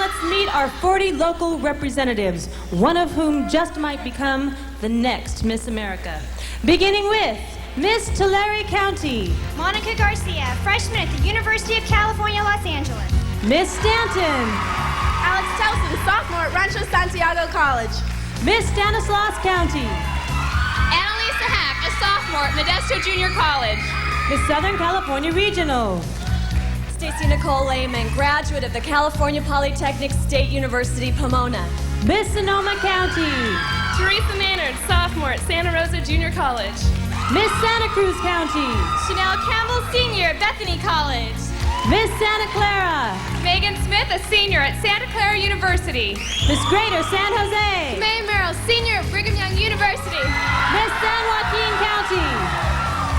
let's meet our 40 local representatives, one of whom just might become the next Miss America. Beginning with Miss Tulare County, Monica Garcia, freshman at the University of California, Los Angeles. Miss Stanton, Alex Telson, sophomore at Rancho Santiago College. Miss Stanislaus County, Annalisa Hack, a sophomore at Modesto Junior College. Miss Southern California Regional, Stacy Nicole Lehman, graduate of the California Polytechnic State University, Pomona. Miss Sonoma County, Teresa Maynard, sophomore at Santa Rosa Junior College. Miss Santa Cruz County, Chanel Campbell, senior at Bethany College. Miss Santa Clara, Megan Smith, a senior at Santa Clara University. Miss Greater San Jose, May Merrill, senior at Brigham Young University. Miss San Joaquin County,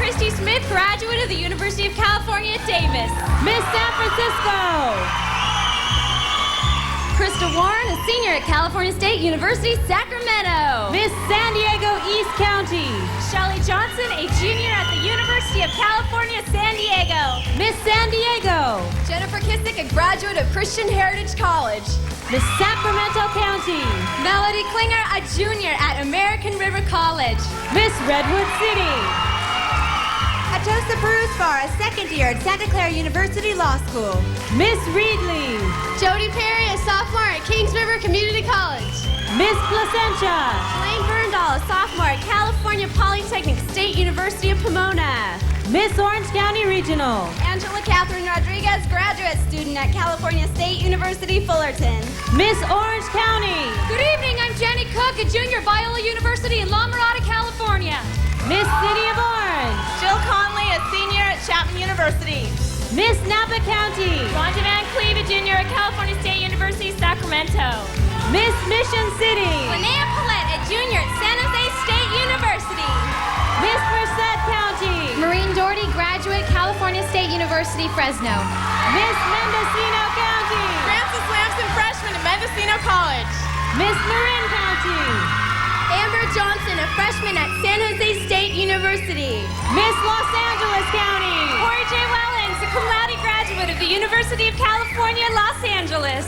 Christy Smith, graduate of the University of California, Davis. Miss San Francisco, Krista Warren, a senior at California State University, Sacramento. Miss San Diego East County, Shelley Johnson, a junior at the University of California, San Diego. Miss San Diego, Jennifer Kissick, a graduate of Christian Heritage College. Miss Sacramento County, Melody Klinger, a junior at American River College. Miss Redwood City, Atosa Perusfar, a second year at Santa Clara University Law School. Miss Reedley, Jody Perry, a sophomore at Kings River Community College. Miss Placentia, Elaine Berndahl, a sophomore at California Polytechnic State University of Pomona. Miss Orange County Regional, Angela Catherine Rodriguez, graduate student at California State University, Fullerton. Miss Orange County, Good evening, I'm Jenny Cook, a junior at Biola University in La Mirada, California. Miss City of Orange, Jill Conley, a senior at Chapman University. Miss Napa County, Rhonda Van Cleve, a junior at California State University, Sacramento. Miss Mission City, Linnea Paulette, a junior at San Jose State University. Miss Merced County, Maureen Doherty, graduate, California State University, Fresno. Miss Mendocino County, Francis Lamson, freshman at Mendocino College. Miss Marin County, Amber Johnson, a freshman at San Jose State University. Miss Los Angeles County, Corey J. Wellens, a cum laude graduate of the University of California, Los Angeles.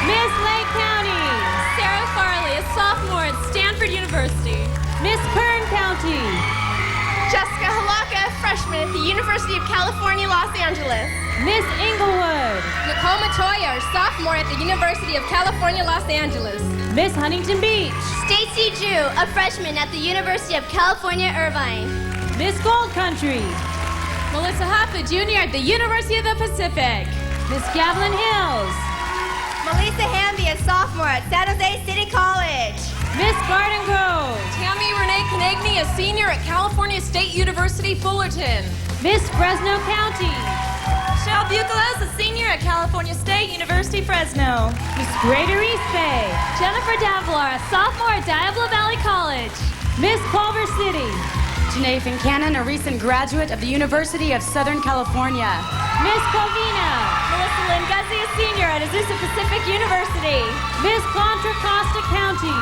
Miss Lake County, Sarah Farley, a sophomore at Stanford University. Miss Kern County, Jessica Halaka, freshman at the University of California, Los Angeles. Miss Inglewood, Nicole Matoya, sophomore at the University of California, Los Angeles. Miss Huntington Beach, Stacy Jew, a freshman at the University of California, Irvine. Miss Gold Country, Melissa Huff, a junior at the University of the Pacific. Miss Gavilan Hills, Melissa Hamby, a sophomore at San Jose City College. Miss Garden Grove, Tammy Renee Konechny, a senior at California State University, Fullerton. Miss Fresno County, Shel Bucalos, a senior at California State University, Fresno. Miss Greater East Bay, Jennifer Davlar, a sophomore at Diablo Valley College. Miss Culver City, Janae Fincannon, a recent graduate of the University of Southern California. Miss Covina, Melissa Lynn Guzzi, a senior at Azusa Pacific University. Miss Contra Costa County,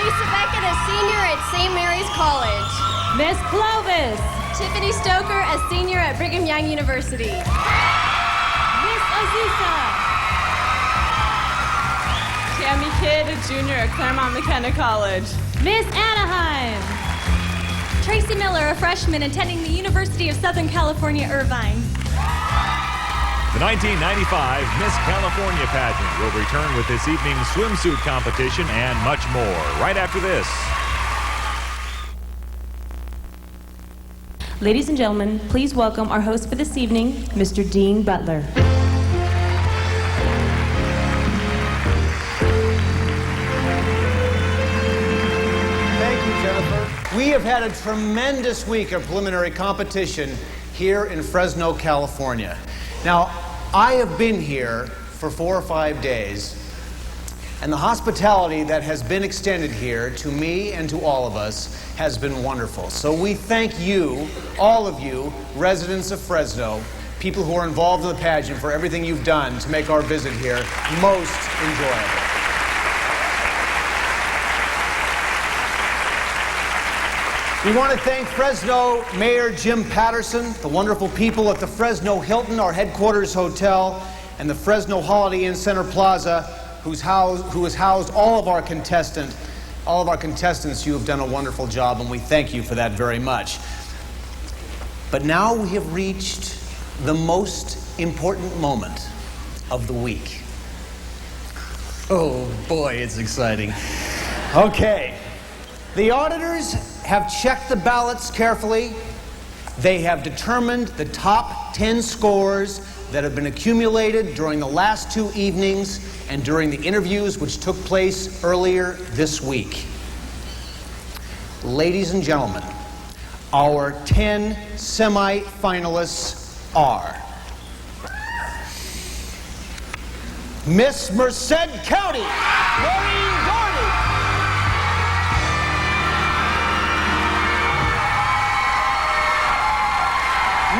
Lisa Beckett, a senior at St. Mary's College. Miss Clovis, Tiffany Stoker, a senior at Brigham Young University. Miss Azusa, Tammy Kidd, a junior at Claremont McKenna College. Miss Anaheim, Tracy Miller, a freshman attending the University of Southern California, Irvine. The 1995 Miss California pageant will return with this evening's swimsuit competition and much more right after this. Ladies and gentlemen, please welcome our host for this evening, Mr. Dean Butler. Thank you, Jennifer. We have had a tremendous week of preliminary competition here in Fresno, California. Now, I have been here for 4 or 5 days, and the hospitality that has been extended here to me and to all of us has been wonderful. So we thank you, all of you, residents of Fresno, people who are involved in the pageant, for everything you've done to make our visit here most enjoyable. We want to thank Fresno Mayor Jim Patterson, the wonderful people at the Fresno Hilton, our headquarters hotel, and the Fresno Holiday Inn Center Plaza who has housed all of our contestants. You have done a wonderful job, and we thank you for that very much. But now we have reached the most important moment of the week. Oh boy, it's exciting. Okay. The auditors have checked the ballots carefully. They have determined the top 10 scores that have been accumulated during the last 2 evenings and during the interviews which took place earlier this week. Ladies and gentlemen, our 10 semi-finalists are Miss Merced County, Maureen Gordy.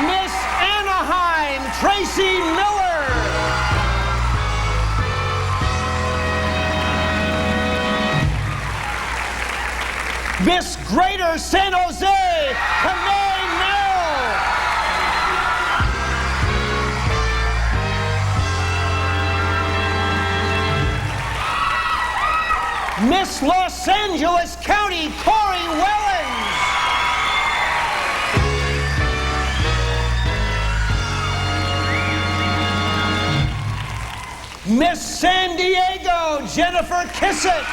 Miss Anaheim, Tracy Miller. Miss Greater San Jose, Kamei Merrill. Miss Los Angeles County, Corey Wellens. Miss San Diego, Jennifer Kissett.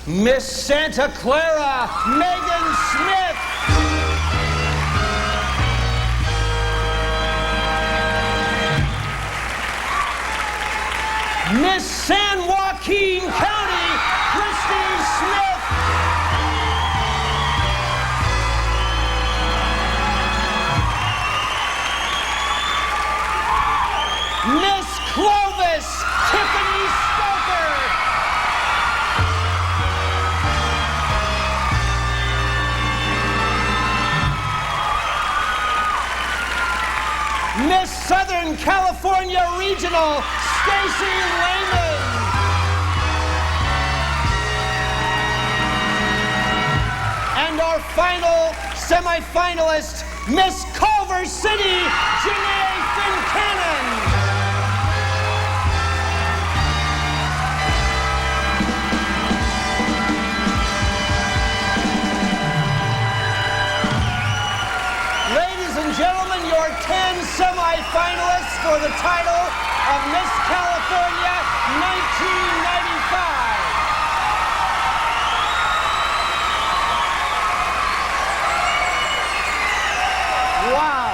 Miss Santa Clara, Megan Smith. Miss San Joaquin County, Christy Smith. Miss Clovis, Tiffany Stoker. Miss Southern California Regional, Stacy Lehman. And our final semi-finalist, Miss Culver City, Janae Fincannon. Ladies and gentlemen, your 10 semi-finalists for the title of Miss California 1995. Wow.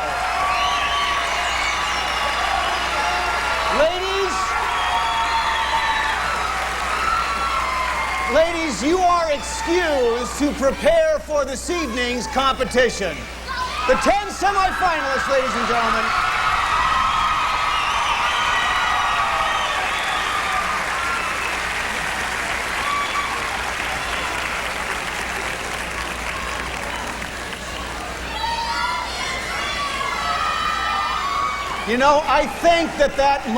Ladies, you are excused to prepare for this evening's competition. The 10 semi-finalists, ladies and gentlemen. You know, I think that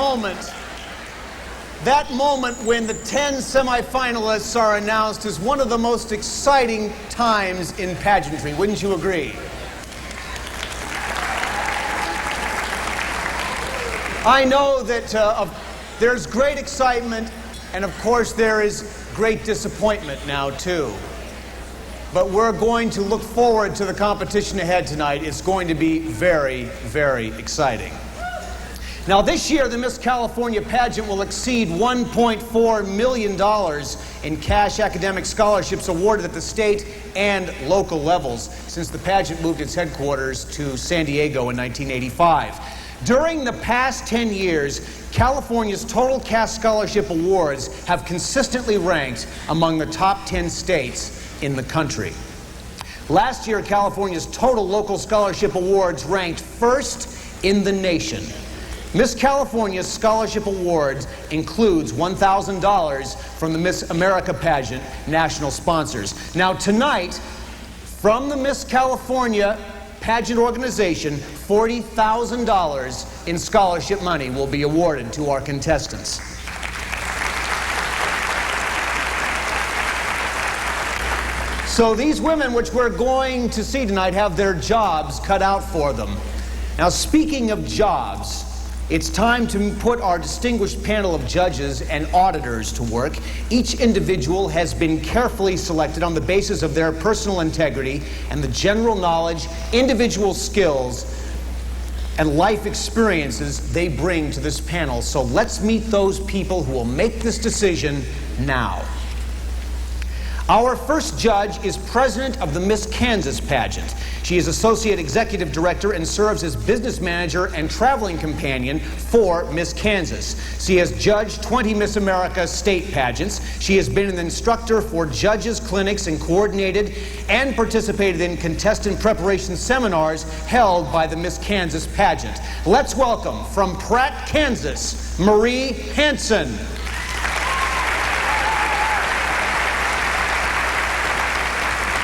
moment when the 10 semi-finalists are announced is one of the most exciting times in pageantry. Wouldn't you agree? I know that there's great excitement, and of course there is great disappointment now too. But we're going to look forward to the competition ahead tonight. It's going to be very, very exciting. Now this year, the Miss California pageant will exceed $1.4 million in cash academic scholarships awarded at the state and local levels since the pageant moved its headquarters to San Diego in 1985. During the past 10 years, California's total cash scholarship awards have consistently ranked among the top 10 states in the country. Last year, California's total local scholarship awards ranked first in the nation. Miss California's scholarship awards includes $1,000 from the Miss America pageant national sponsors. Now tonight, from the Miss California pageant organization, $40,000 in scholarship money will be awarded to our contestants. So these women, which we're going to see tonight, have their jobs cut out for them. Now, speaking of jobs, it's time to put our distinguished panel of judges and auditors to work. Each individual has been carefully selected on the basis of their personal integrity and the general knowledge, individual skills, and life experiences they bring to this panel. So let's meet those people who will make this decision now. Our first judge is president of the Miss Kansas pageant. She is associate executive director and serves as business manager and traveling companion for Miss Kansas. She has judged 20 Miss America state pageants. She has been an instructor for judges' clinics and coordinated and participated in contestant preparation seminars held by the Miss Kansas pageant. Let's welcome from Pratt, Kansas, Marie Hansen.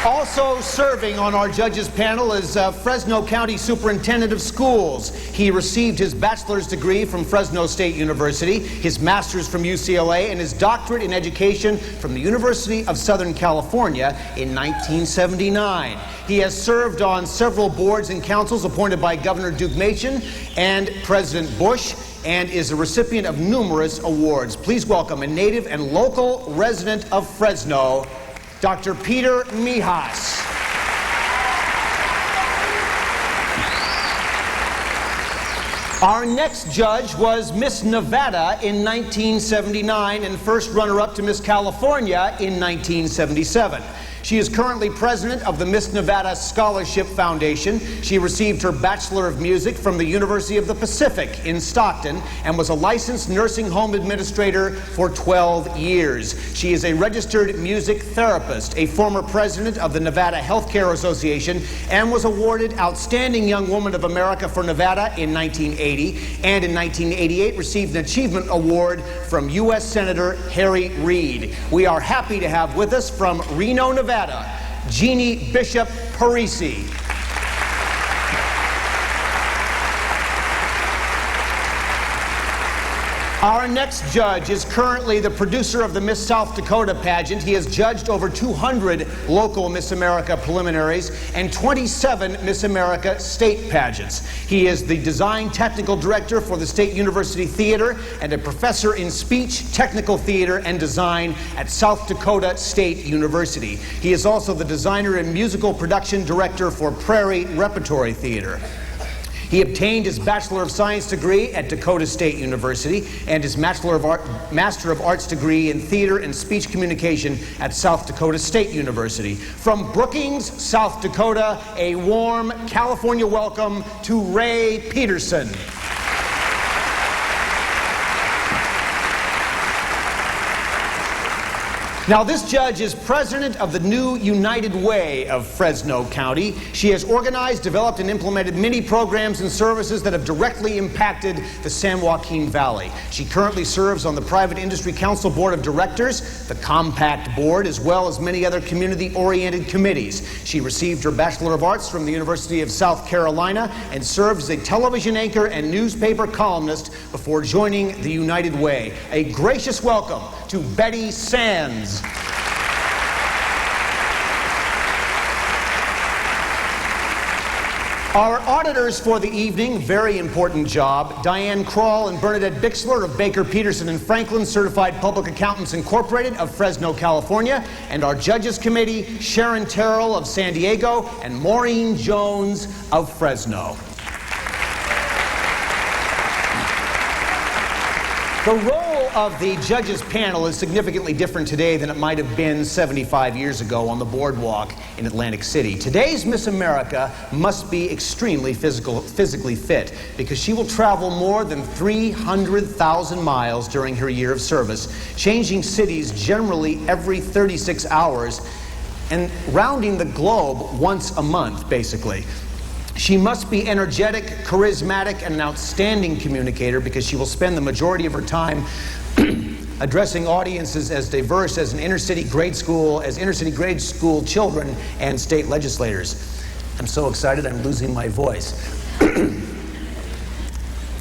Also serving on our judges panel is Fresno County Superintendent of Schools. He received his bachelor's degree from Fresno State University, his master's from UCLA, and his doctorate in education from the University of Southern California in 1979. He has served on several boards and councils appointed by Governor Duke Machen and President Bush, and is a recipient of numerous awards. Please welcome a native and local resident of Fresno, Dr. Peter Mijas. Our next judge was Miss Nevada in 1979 and first runner-up to Miss California in 1977. She is currently president of the Miss Nevada Scholarship Foundation. She received her Bachelor of Music from the University of the Pacific in Stockton and was a licensed nursing home administrator for 12 years. She is a registered music therapist, a former president of the Nevada Healthcare Association, and was awarded Outstanding Young Woman of America for Nevada in 1980, and in 1988 received an Achievement Award from U.S. Senator Harry Reid. We are happy to have with us from Reno, Nevada, Jeannie Bishop Parisi. Our next judge is currently the producer of the Miss South Dakota pageant. He has judged over 200 local Miss America preliminaries and 27 Miss America state pageants. He is the design technical director for the State University Theater and a professor in speech, technical theater, and design at South Dakota State University. He is also the designer and musical production director for Prairie Repertory Theater. He obtained his Bachelor of Science degree at Dakota State University and his Master of Arts degree in Theater and Speech Communication at South Dakota State University. From Brookings, South Dakota, a warm California welcome to Ray Peterson. Now, this judge is president of the new United Way of Fresno County. She has organized, developed, and implemented many programs and services that have directly impacted the San Joaquin Valley. She currently serves on the Private Industry Council Board of Directors, the Compact Board, as well as many other community-oriented committees. She received her Bachelor of Arts from the University of South Carolina and served as a television anchor and newspaper columnist before joining the United Way. A gracious welcome to Betty Sands. Our auditors for the evening, very important job, Diane Kroll and Bernadette Bixler of Baker, Peterson & Franklin, Certified Public Accountants Incorporated of Fresno, California, and our Judges Committee, Sharon Terrell of San Diego and Maureen Jones of Fresno. The role of the judges panel is significantly different today than it might have been 75 years ago on the boardwalk in Atlantic City. Today's Miss America must be extremely physically fit because she will travel more than 300,000 miles during her year of service, changing cities generally every 36 hours and rounding the globe once a month, basically. She must be energetic, charismatic, and an outstanding communicator because she will spend the majority of her time addressing audiences as diverse as inner-city grade school children and state legislators. I'm so excited I'm losing my voice.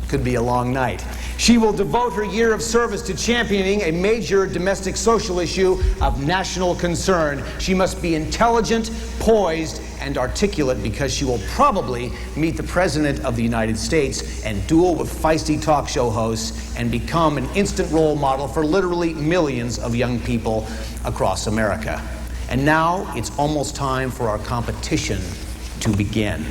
Could be a long night. She will devote her year of service to championing a major domestic social issue of national concern. She must be intelligent, poised, and articulate because she will probably meet the President of the United States and duel with feisty talk show hosts and become an instant role model for literally millions of young people across America. And now it's almost time for our competition to begin.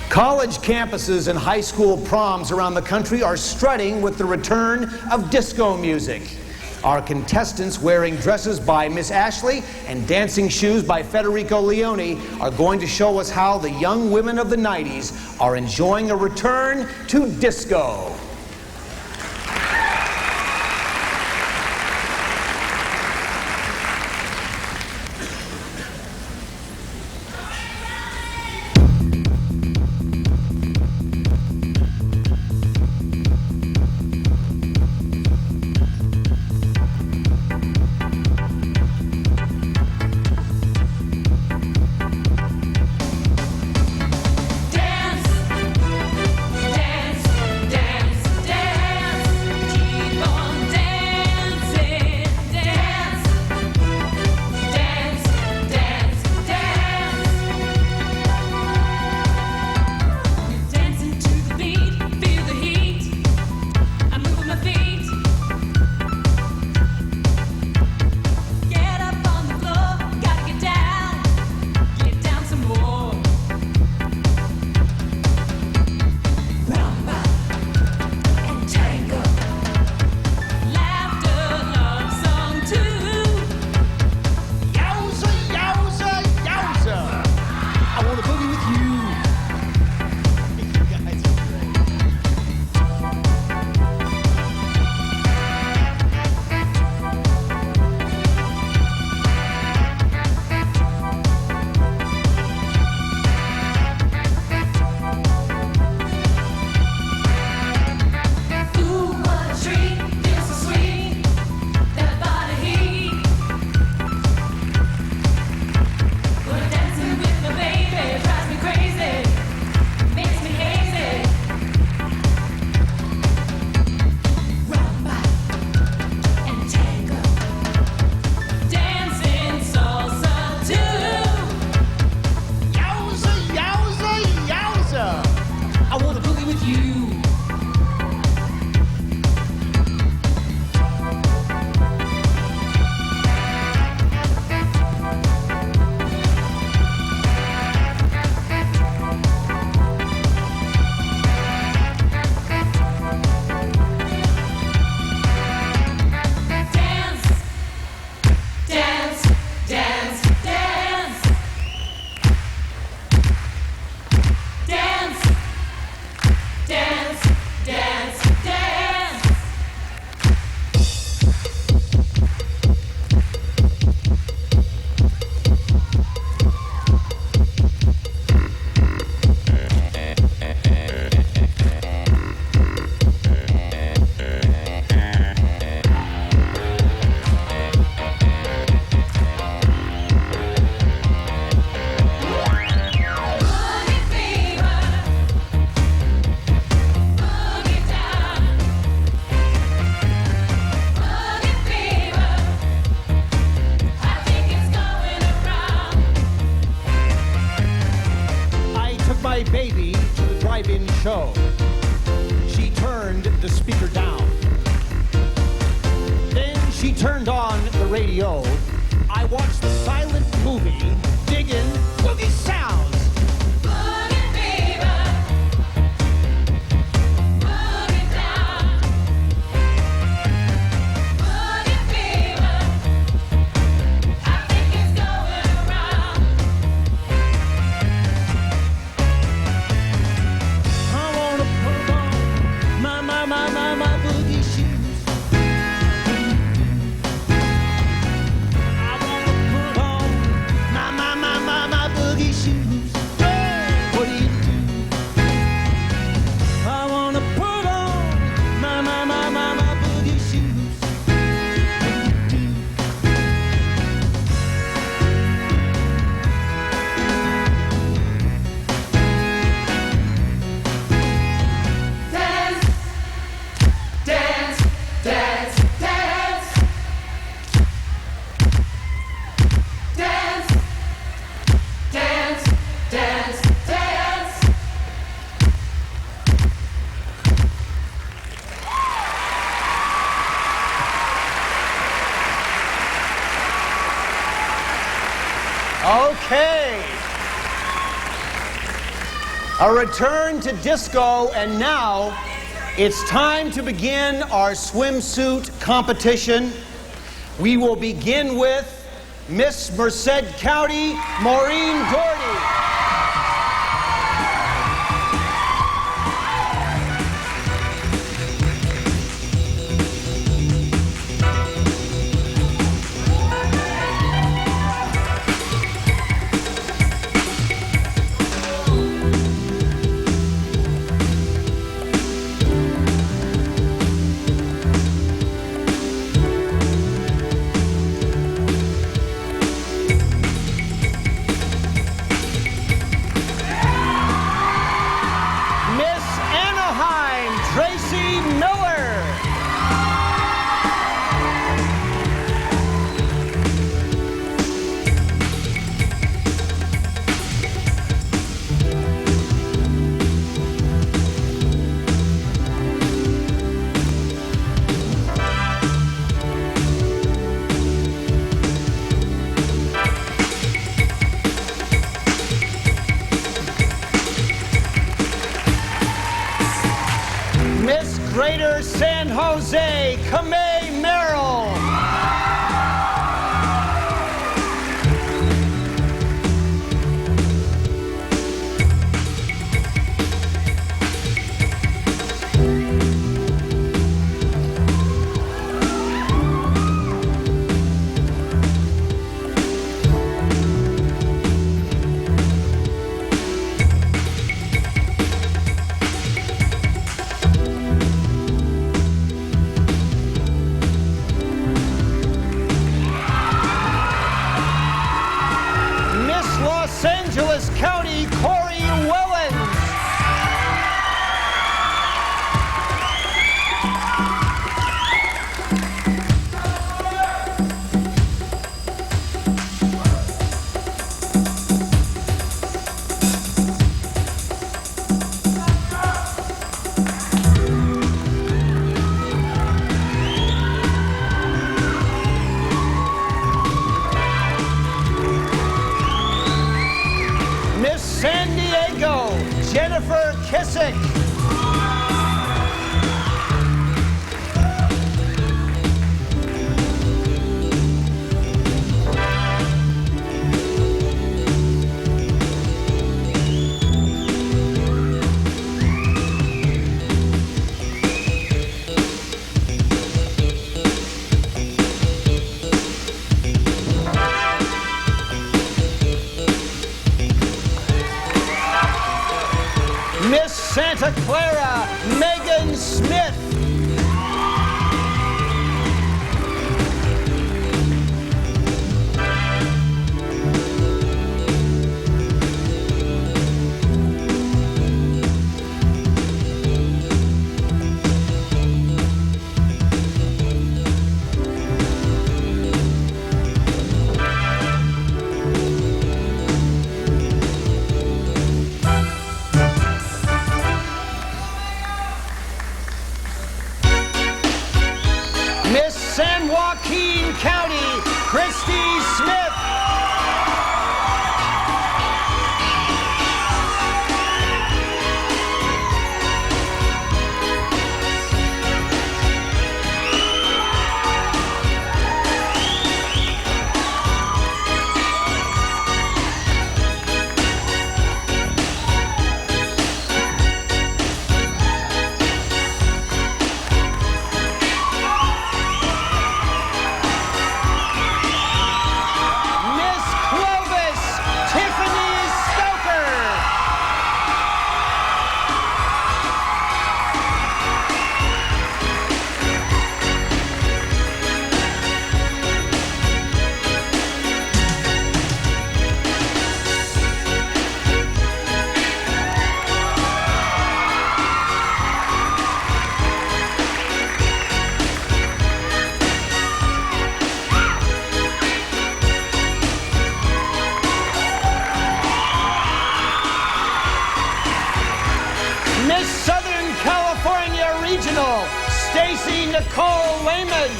College campuses and high school proms around the country are strutting with the return of disco music. Our contestants, wearing dresses by Miss Ashley and dancing shoes by Federico Leone, are going to show us how the young women of the 90s are enjoying a return to disco. Baby to the drive-in show. She turned the speaker down. Then she turned on the radio. I watched the silent movie, digging boogie sounds. Boogie fever, boogie down. Boogie fever, I think it's going around. I wanna put on my boogie shoes. I wanna put on Okay. A return to disco, and now it's time to begin our swimsuit competition. We will begin with Miss Merced County, Maureen Doherty. Miss Greater San Jose, Kamei Merrill. Los Angeles County, Corey Wellens. San Diego, Jennifer Kissick. Miss Santa Clara, Megan Smith. Miss San Joaquin County, Christy Smith. Miss Southern California Regional, Stacy Nicole Lehman.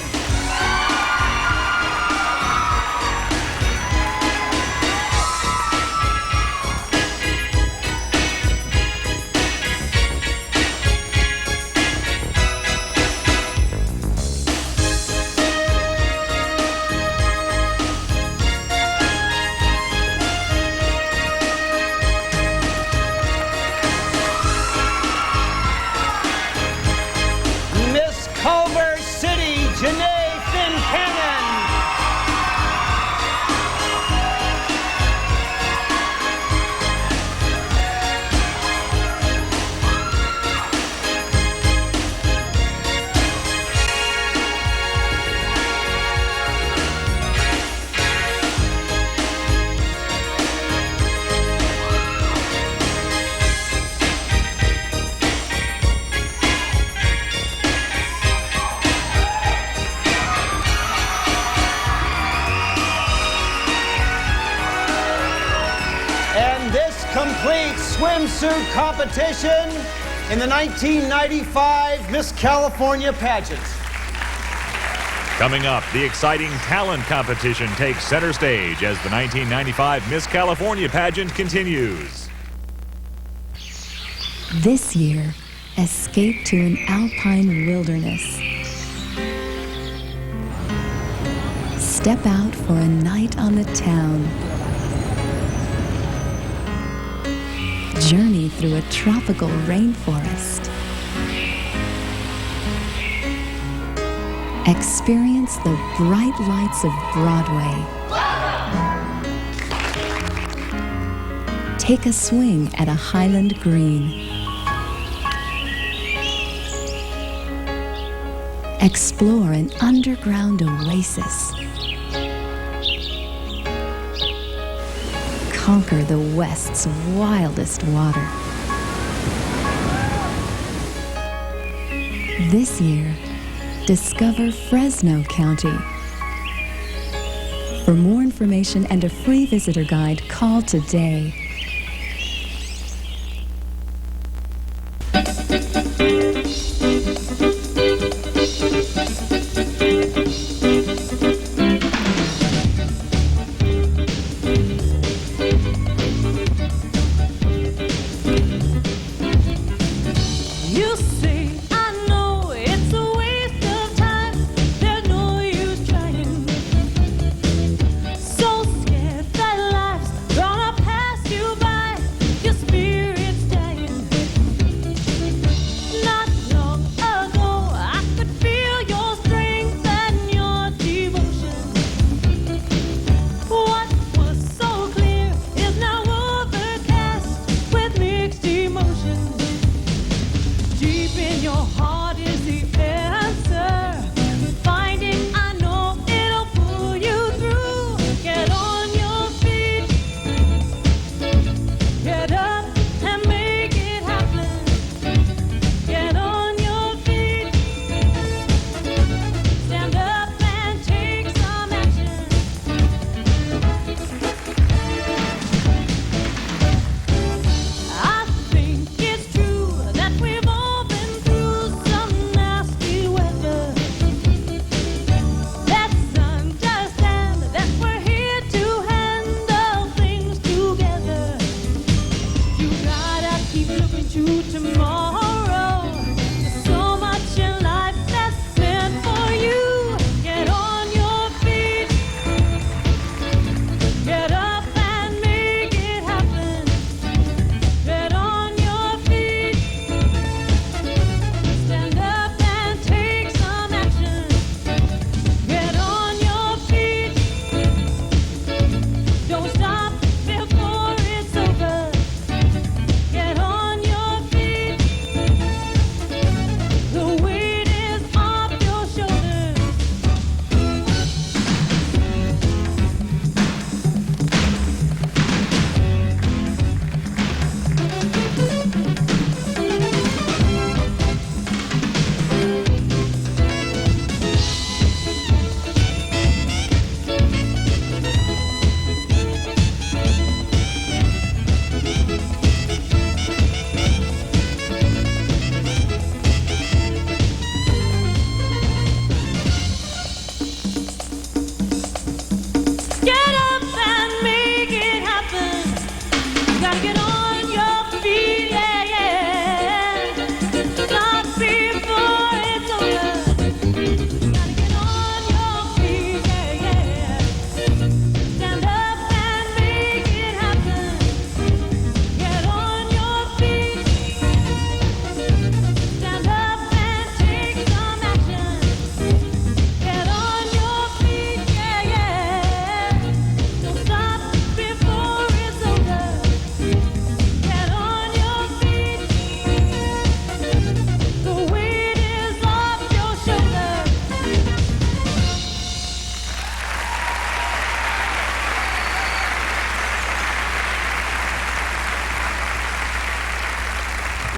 complete swimsuit competition in the 1995 Miss California pageant. Coming up, the exciting talent competition takes center stage as the 1995 Miss California pageant continues. This year, escape to an alpine wilderness. Step out for a night on the town. Journey through a tropical rainforest. Experience the bright lights of Broadway. Take a swing at a Highland Green. Explore an underground oasis. Conquer the West's wildest water. This year, discover Fresno County. For more information and a free visitor guide, call today.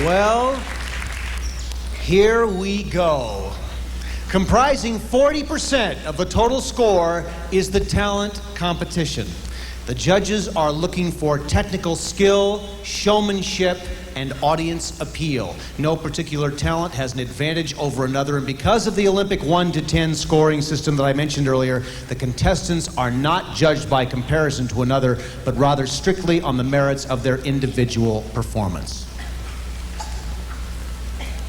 Well, here we go. Comprising 40% of the total score is the talent competition. The judges are looking for technical skill, showmanship, and audience appeal. No particular talent has an advantage over another, and because of the Olympic 1 to 10 scoring system that I mentioned earlier, the contestants are not judged by comparison to another, but rather strictly on the merits of their individual performance.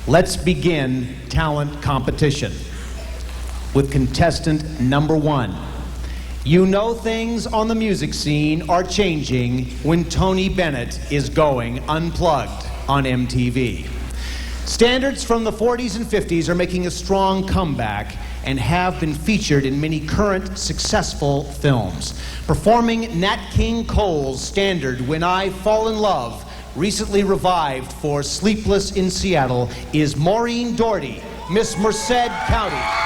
Let's begin talent competition with contestant number 1. You know things on the music scene are changing when Tony Bennett is going unplugged on MTV. Standards from the 40s and 50s are making a strong comeback and have been featured in many current successful films. Performing Nat King Cole's standard When I Fall in Love, recently revived for Sleepless in Seattle, is Maureen Doherty, Miss Merced County.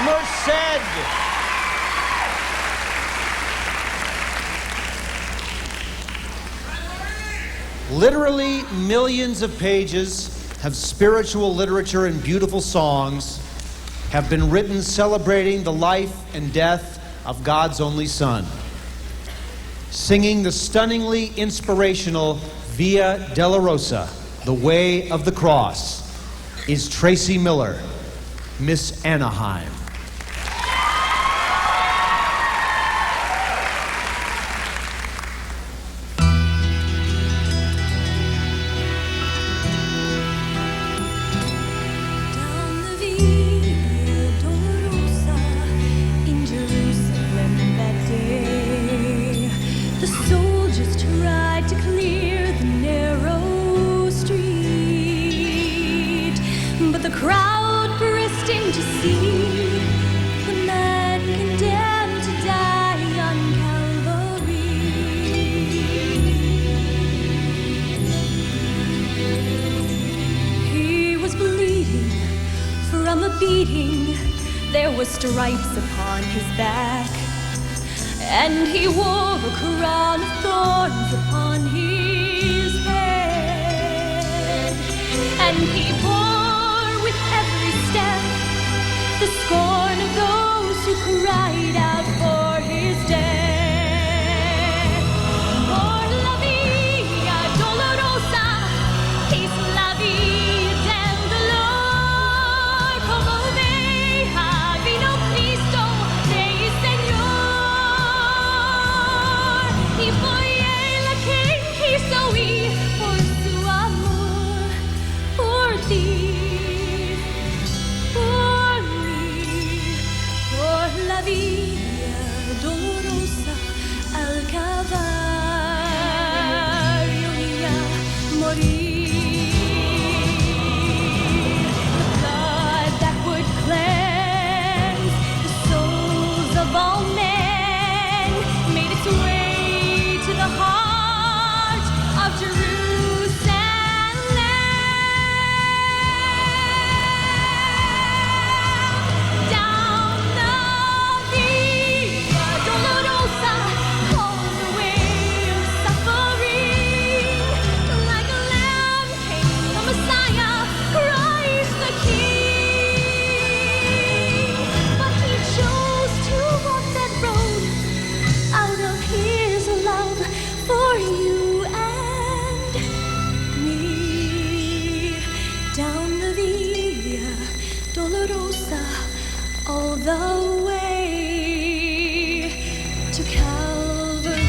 Merced. Literally millions of pages of spiritual literature and beautiful songs have been written celebrating the life and death of God's only Son. Singing the stunningly inspirational Via Dolorosa, The Way of the Cross, is Tracy Miller, Miss Anaheim. There were stripes upon his back, and he wore a crown of thorns upon his head, and he bore with every step the scorn of those who cried out for his death. Por la via dolorosa, es la via del dolor, como oveja vino Cristo, Rey y Señor, y fue él a quien quiso ir por su amor, por ti. La via dolorosa al Calvario y a morir. The blood that would cleanse the souls of all men made its way to the heart of Jerusalem. All the way to Calvary.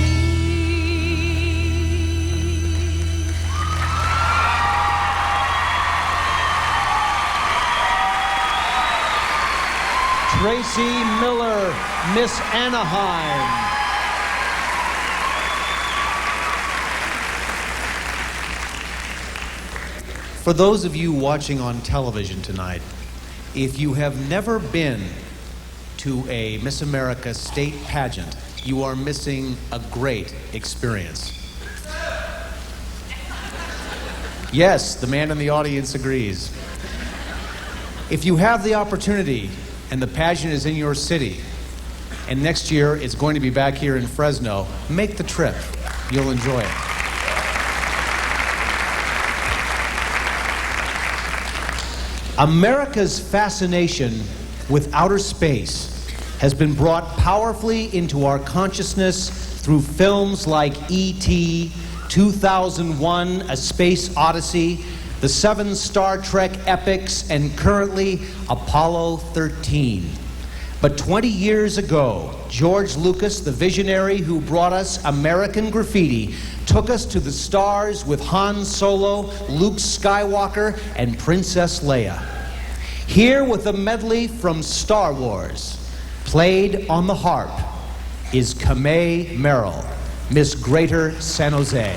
Tracy Miller, Miss Anaheim. For those of you watching on television tonight, if you have never been to a Miss America state pageant, you are missing a great experience. Yes, the man in the audience agrees. If you have the opportunity and the pageant is in your city, and next year it's going to be back here in Fresno, make the trip. You'll enjoy it. America's fascination with outer space has been brought powerfully into our consciousness through films like E.T., 2001, A Space Odyssey, the 7 Star Trek epics, and currently Apollo 13. But 20 years ago, George Lucas, the visionary who brought us American Graffiti, took us to the stars with Han Solo, Luke Skywalker, and Princess Leia. Here with a medley from Star Wars, played on the harp, is Kamei Merrill, Miss Greater San Jose.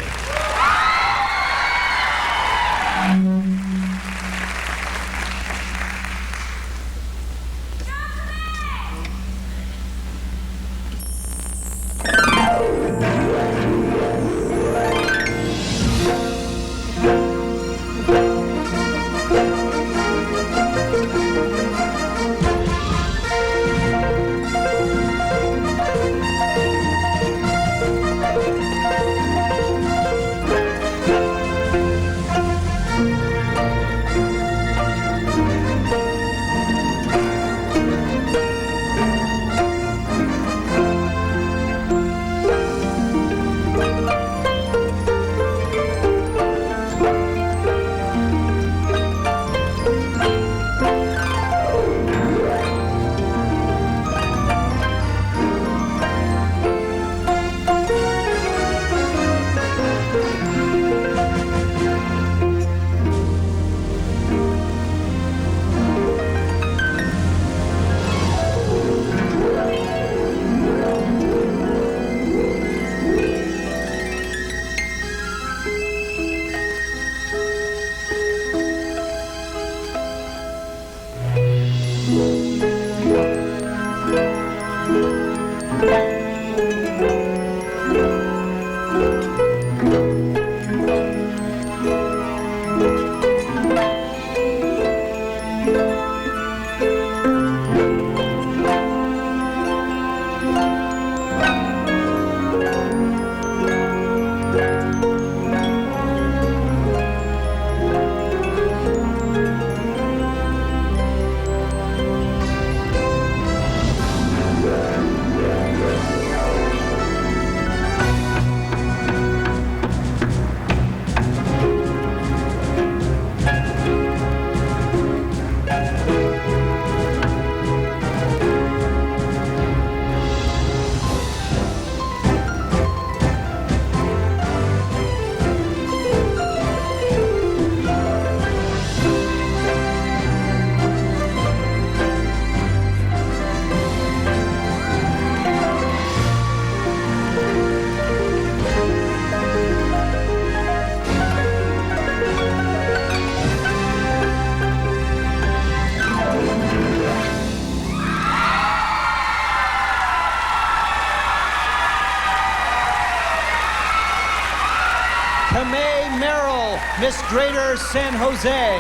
Miss Greater San Jose.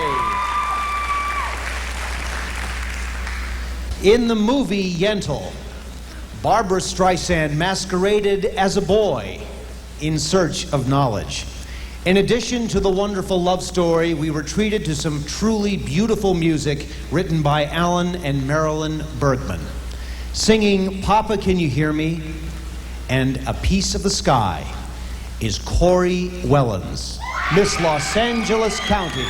In the movie Yentl, Barbra Streisand masqueraded as a boy in search of knowledge. In addition to the wonderful love story, we were treated to some truly beautiful music written by Alan and Marilyn Bergman. Singing Papa Can You Hear Me and A Piece of the Sky is Corey Wellens, Miss Los Angeles County.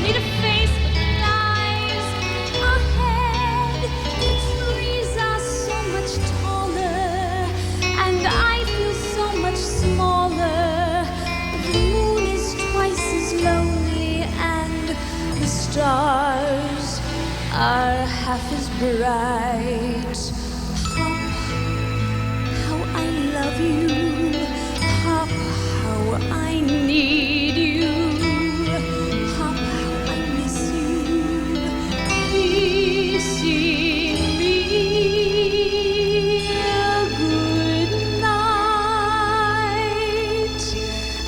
Me to face the lies ahead. The trees are so much taller, and I feel so much smaller. The moon is twice as lonely, and the stars are half as bright. Pop, how I love you. Pop, how I need you.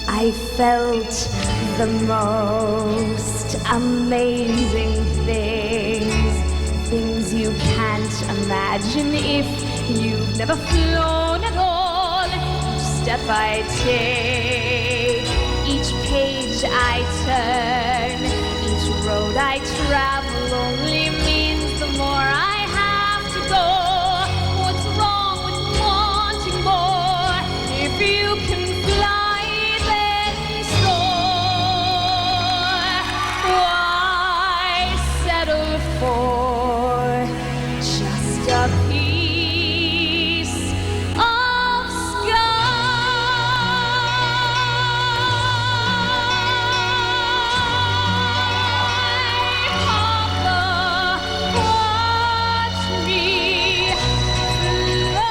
I felt the most amazing things you can't imagine if you've never flown at all. Each step I take, each page I turn, each road I travel only means the more I have to go. What's wrong with wanting more? If you can fly, for just a piece of sky. Papa, watch me fly.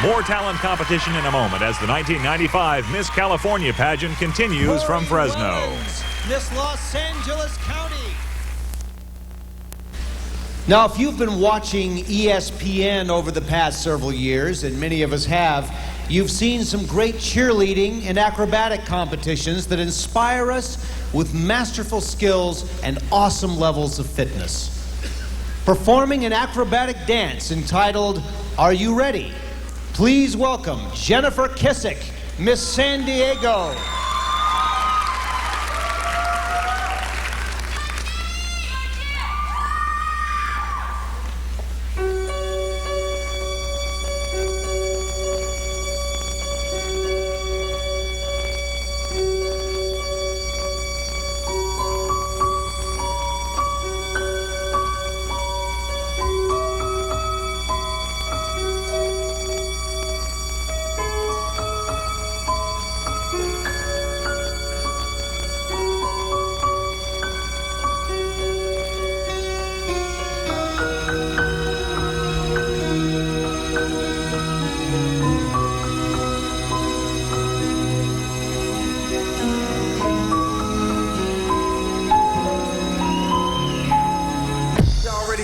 More talent competition in a moment as the 1995 Miss California pageant continues from Fresno. Miss Los Angeles County. Now, if you've been watching ESPN over the past several years, and many of us have, you've seen some great cheerleading and acrobatic competitions that inspire us with masterful skills and awesome levels of fitness. Performing an acrobatic dance entitled, Are You Ready? Please welcome Jennifer Kissick, Miss San Diego.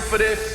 For this.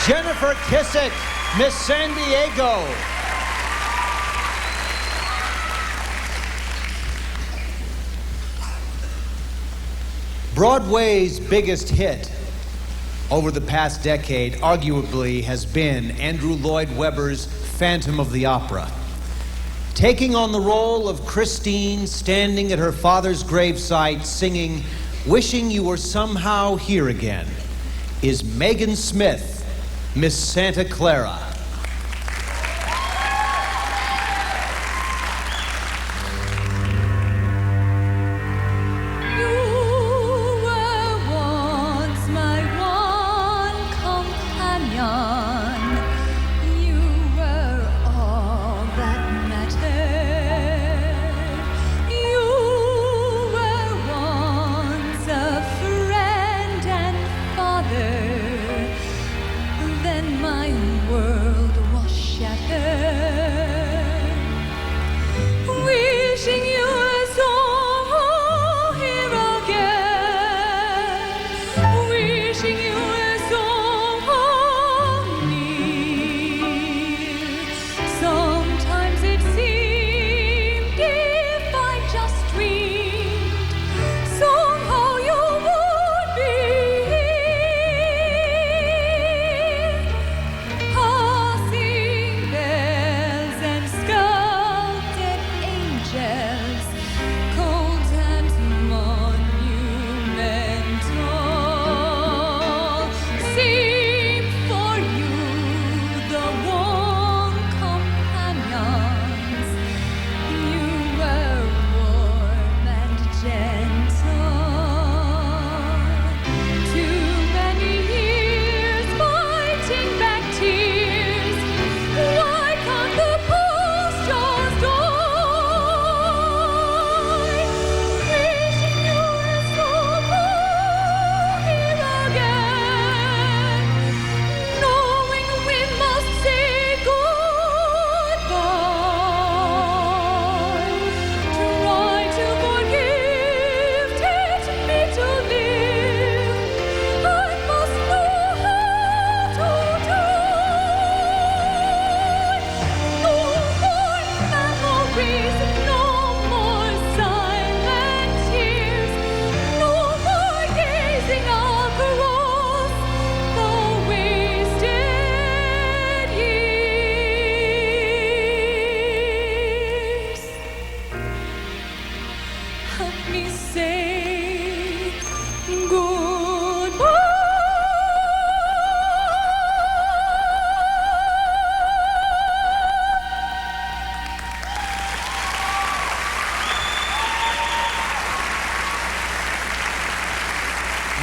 Jennifer Kissick, Miss San Diego. Broadway's biggest hit over the past decade arguably has been Andrew Lloyd Webber's Phantom of the Opera. Taking on the role of Christine standing at her father's gravesite singing "Wishing You Were Somehow Here Again" is Megan Smith, Miss Santa Clara.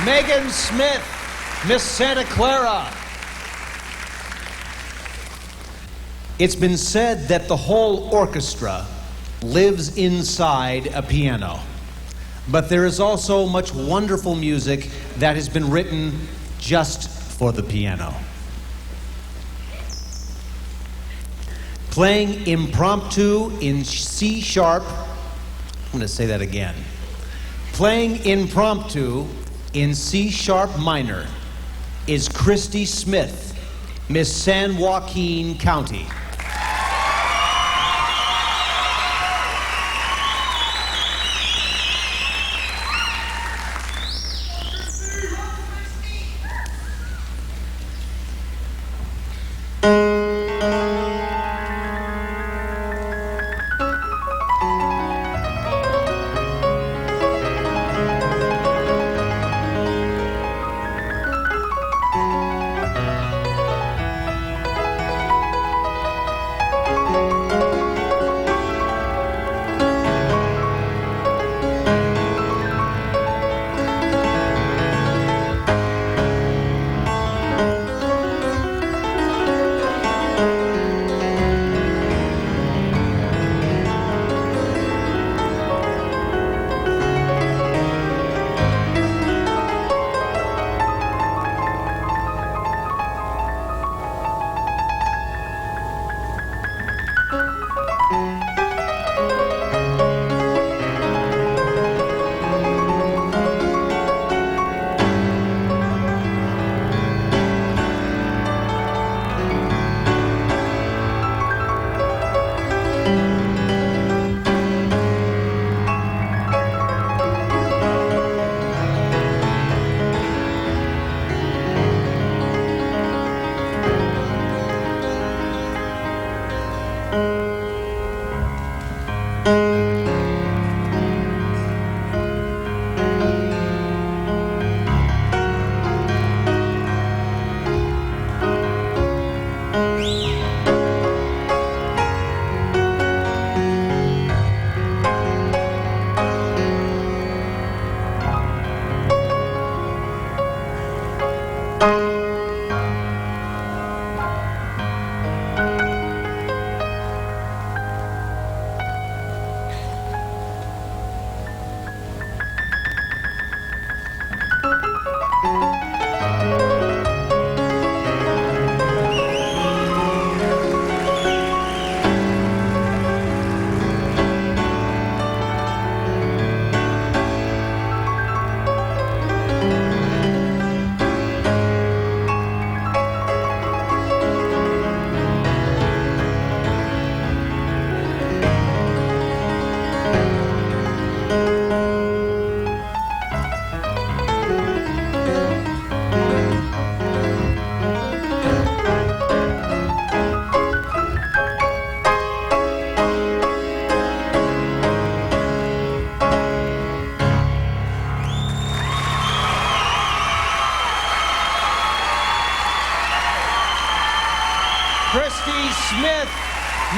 Megan Smith, Miss Santa Clara. It's been said that the whole orchestra lives inside a piano. But there is also much wonderful music that has been written just for the piano. Playing impromptu in C sharp, I'm going to say that again. Playing impromptu in C sharp minor is Christy Smith, Miss San Joaquin County.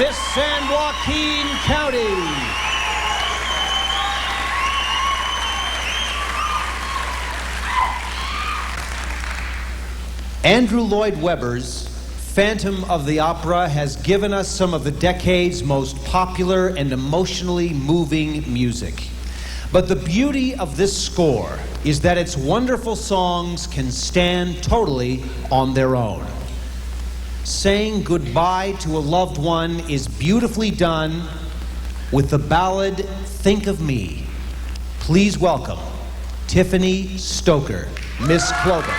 Miss San Joaquin County. Andrew Lloyd Webber's Phantom of the Opera has given us some of the decade's most popular and emotionally moving music. But the beauty of this score is that its wonderful songs can stand totally on their own. Saying goodbye to a loved one is beautifully done with the ballad Think of Me. Please welcome Tiffany Stoker, Miss Clovis.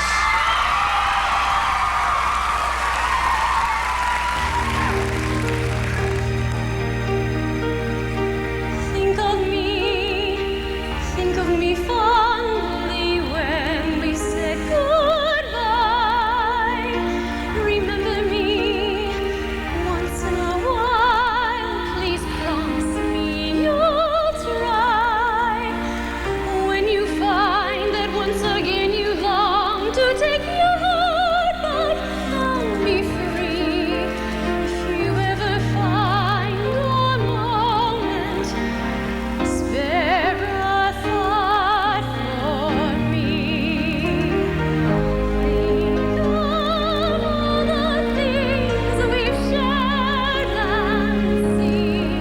Think of me fondly when we said goodbye. Remember me once in a while. Please promise me you'll try. When you find that once again you long to take your heart, but I'll be free. If you ever find a moment, spare a thought for me. Think of all the things we've shared and seen.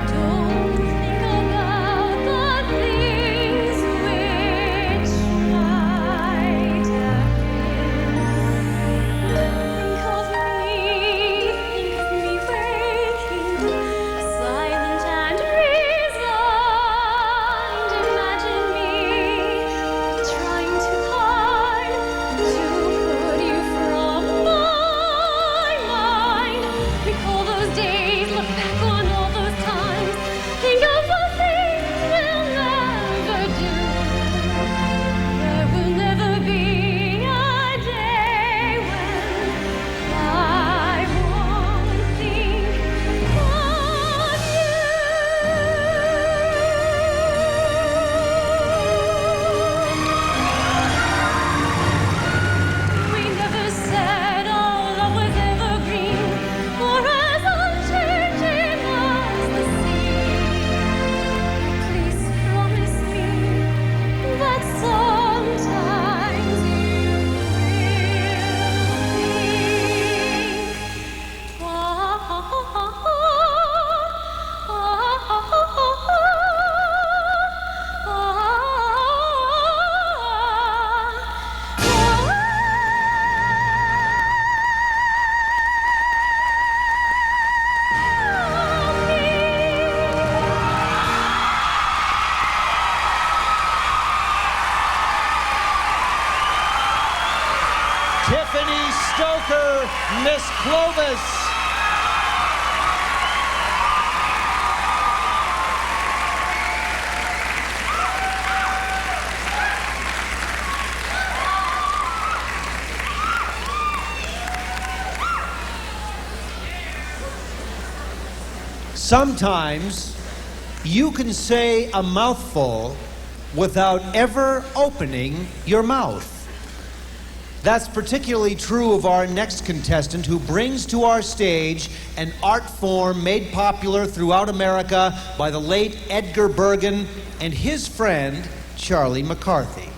Don't think about the things which might have been. Think of me waking, silent and resigned. Imagine me trying too hard to put you from my mind. Recall those days, look back on all those times. Think of the things we'll never do. There will never be a day when I won't think of you. We never said our love was evergreen or as unchanging as the sea. Please promise me that sometimes you Tiffany Stoker, Miss Clovis. Sometimes you can say a mouthful without ever opening your mouth. That's particularly true of our next contestant, who brings to our stage an art form made popular throughout America by the late Edgar Bergen and his friend, Charlie McCarthy.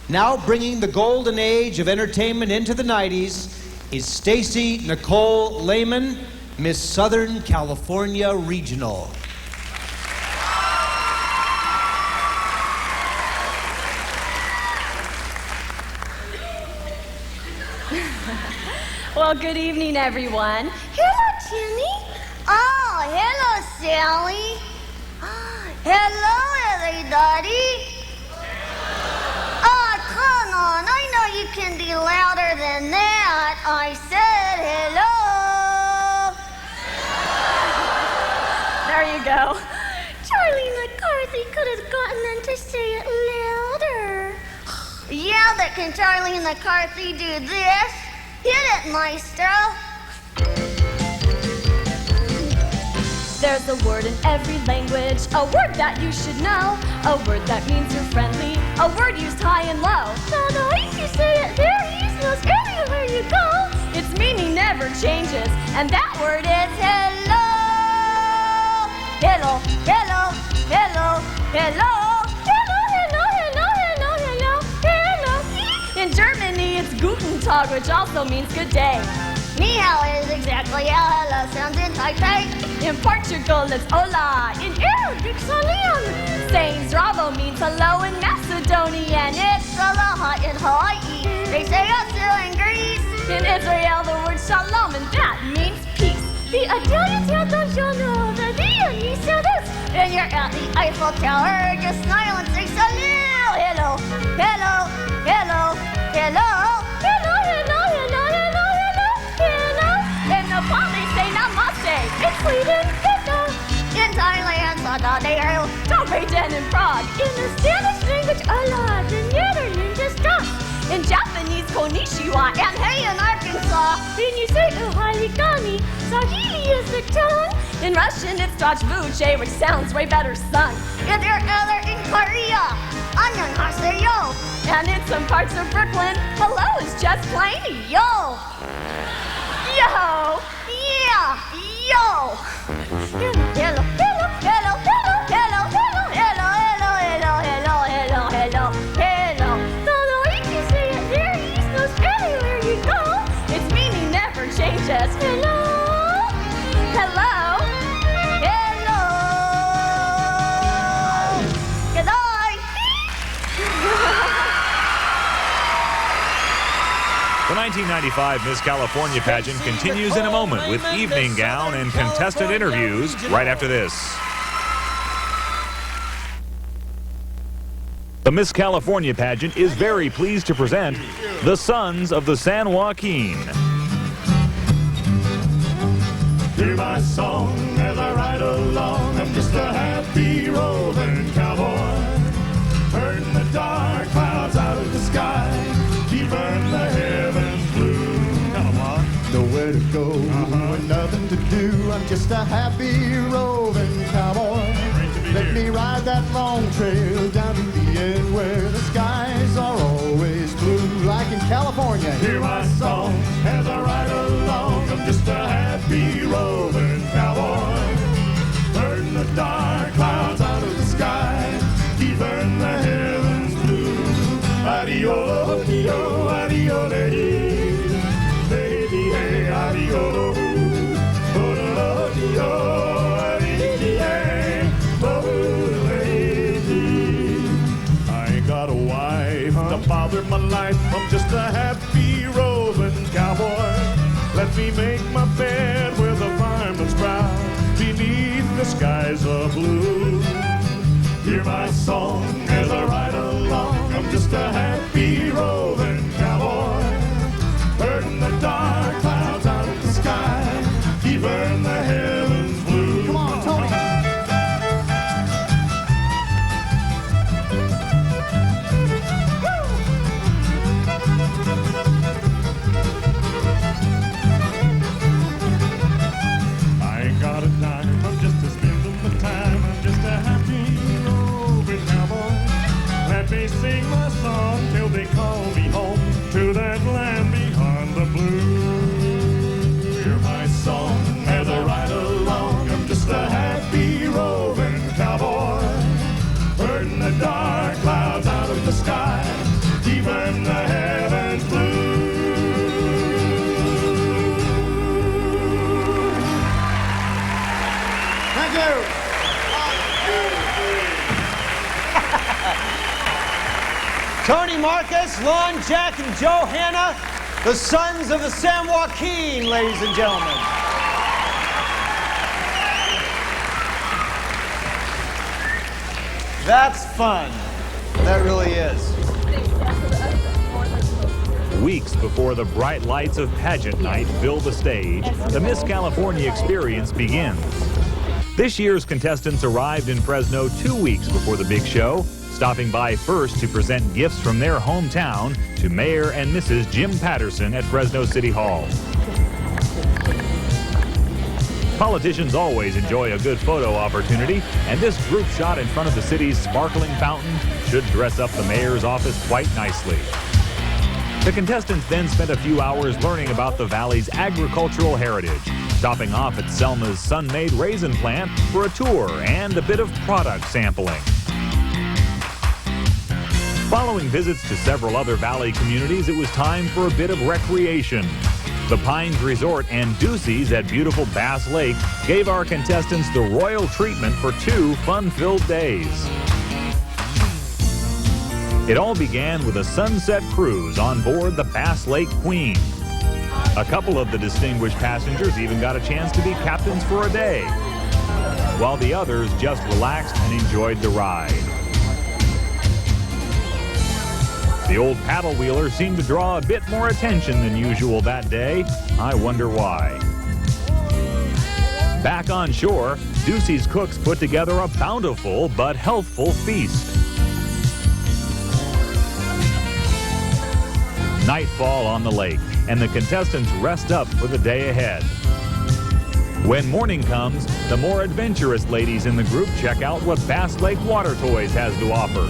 Now bringing the golden age of entertainment into the 90s is Stacy Nicole Lehman, Miss Southern California Regional. Well, good evening, everyone. Hello, Timmy. Oh, hello, Sally. Hello, everybody. Oh, come on. I know you can be louder than that. I said hello. There you go. Charlie McCarthy could have gotten them to say it louder. Yeah, but can Charlie McCarthy do this? Hit it, maestro. There's a word in every language, a word that you should know, a word that means you're friendly, a word used high and low. So nice you say it very easy everywhere you go. It's meaning never changes, and that word is hello. Hello, hello, hello, hello, hello, hello, hello, hello, hello, hello. In Germany, it's Guten Tag, which also means good day. Ni hao is exactly how hello sounds in Taipei. In Portugal, it's hola. In Arabic, salam. Saying zdravo means hello in Macedonian. It's aloha in Hawaii. They say also in Greece. In Israel, the word shalom, and that means peace. The Italians have the genre, the Viennese have this. When you're at the Eiffel Tower, just smile and say salut. Hello, hello, hello, hello, hello, hello, hello, hello, hello, hello. In Nepal, they say namaste. In Sweden, hello. In Thailand, sadadeo. Don't pretend in Prague. In the Spanish language, hola. In Netherlands, just drop. In Japanese, konnichiwa, and hey in Arkansas. When you say uhaligani, Swahili is the tongue. In Russian, it's Dachvuche, which sounds way better, son. In your other in Korea, annyeonghaseyo. And in some parts of Brooklyn, hello is just plain yo. Yo, yeah, yo. Hello, hello, hello, hello, hello, hello, hello, hello, hello, hello, hello, hello, hello. Changes. Hello, hello, hello, good night. The 1995 Miss California pageant continues in a moment with evening gown and contestant interviews right after this. The Miss California pageant is very pleased to present the Sons of the San Joaquin. Hear my song as I ride along. I'm just a happy roving cowboy. Herding the dark clouds out of the sky, keeping the heavens blue. Come on. Nowhere to go and nothing to do. I'm just a happy roving cowboy. Let me ride that long trail down to the end where the skies are always blue, like in California. Hear my song as I ride along. I'm just a happy roving cowboy. Herding the dark clouds out of the sky, keeping the heavens blue. Adio, adio, adio, lady, lady, hey, adio, adio, lady, hey, lady. I ain't got a wife to bother my life. I'm just a happy roving cowboy. Let me make my bed where the fireman's proud, beneath the skies of blue. Hear my song as I ride along. I'm just a happy roving cowboy. Herding the dark clouds out of the sky, keeping the heavens blue. Come on, Tony. I ain't got a dime, I'm just a spending the time. I'm just a happy roving cowboy. Let me sing my song till they call me home to that land beyond the blue. Hear my song as I ride along. I'm just a happy roving cowboy. Herding the dark clouds out of the sky, keeping the heavens blue. Thank you. Tony Marcus, Lon Jack, and Joe Hanna, the Sons of the San Joaquin, ladies and gentlemen. That's fun. That really is. Weeks before the bright lights of pageant night fill the stage, the Miss California experience begins. This year's contestants arrived in Fresno 2 weeks before the big show, stopping by first to present gifts from their hometown to Mayor and Mrs. Jim Patterson at Fresno City Hall. Politicians always enjoy a good photo opportunity, and this group shot in front of the city's sparkling fountain should dress up the mayor's office quite nicely. The contestants then spent a few hours learning about the valley's agricultural heritage, stopping off at Selma's Sun-Made Raisin Plant for a tour and a bit of product sampling. Following visits to several other valley communities, it was time for a bit of recreation. The Pines Resort and Ducey's at beautiful Bass Lake gave our contestants the royal treatment for 2 fun-filled days. It all began with a sunset cruise on board the Bass Lake Queen. A couple of the distinguished passengers even got a chance to be captains for a day, while the others just relaxed and enjoyed the ride. The old paddle wheeler seemed to draw a bit more attention than usual that day. I wonder why. Back on shore, Ducey's cooks put together a bountiful but healthful feast. Nightfall on the lake, and the contestants rest up for the day ahead. When morning comes, the more adventurous ladies in the group check out what Bass Lake Water Toys has to offer.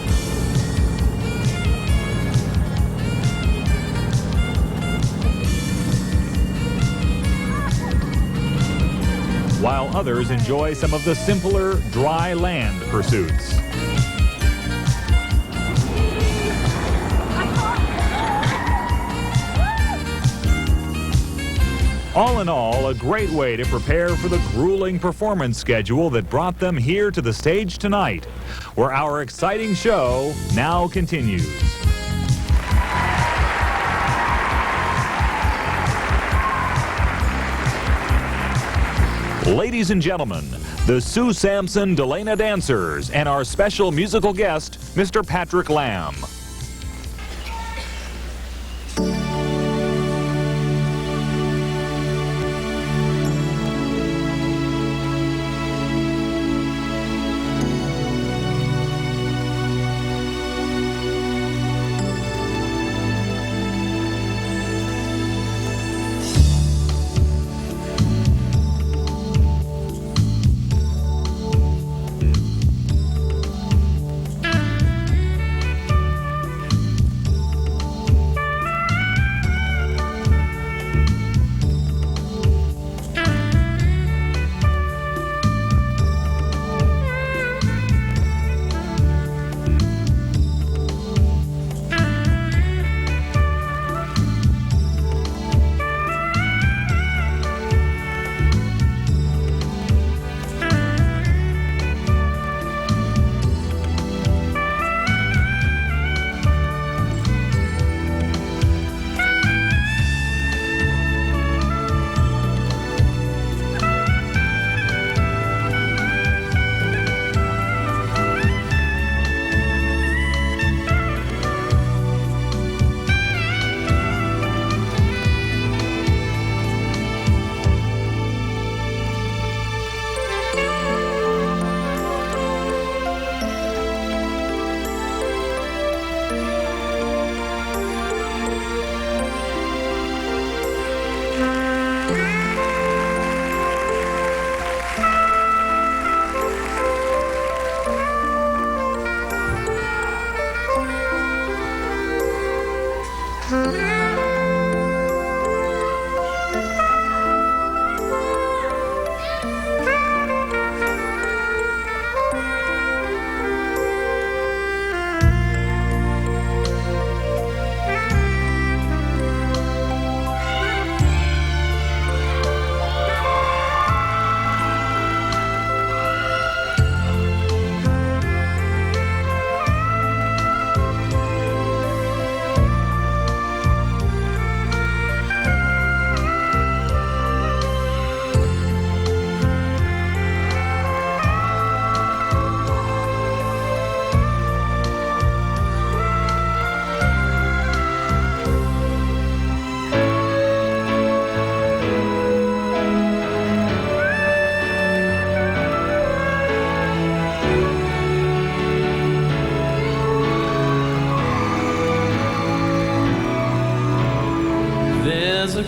While others enjoy some of the simpler, dry land pursuits. All in all, a great way to prepare for the grueling performance schedule that brought them here to the stage tonight, where our exciting show now continues. Ladies and gentlemen, the Sue Sampson Delana Dancers and our special musical guest, Mr. Patrick Lamb.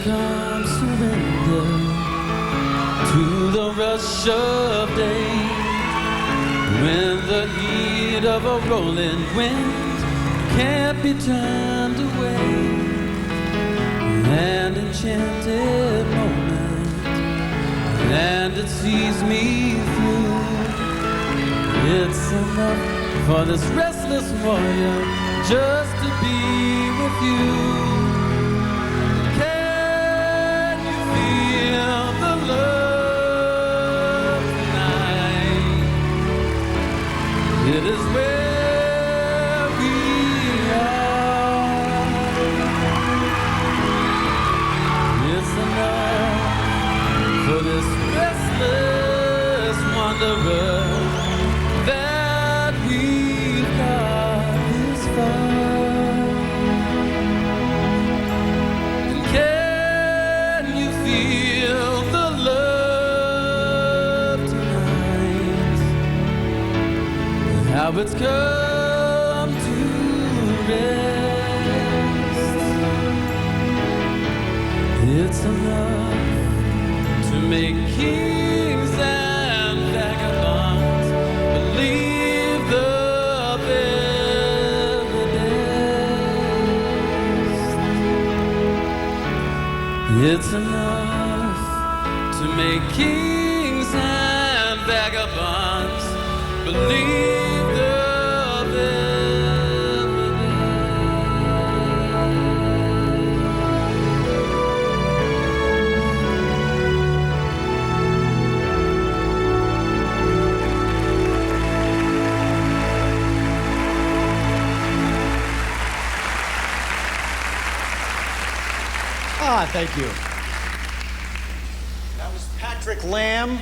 Come surrender to the rush of day, when the heat of a rolling wind can't be turned away. an enchanted moment, and it sees me through. It's enough for this restless warrior just to be with you. Can you feel the love tonight? It is where we are. It's enough for this restless wanderer that we've got this far. And can you feel the love tonight? How it's come to rest. It's enough to make kings and vagabonds believe the very best. It's enough to make kings and vagabonds believe the very Thank you. That was Patrick Lamb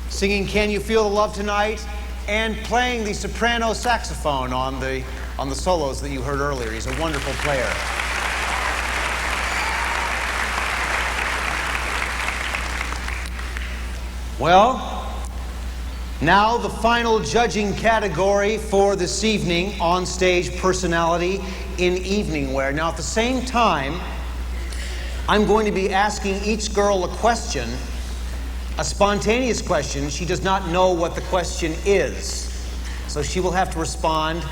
singing Can You Feel the Love Tonight and playing the soprano saxophone on the solos that you heard earlier. He's a wonderful player. Well, now the final judging category for this evening, on-stage personality in evening wear. Now at the same time, I'm going to be asking each girl a question, a spontaneous question. She does not know what the question is, so she will have to respond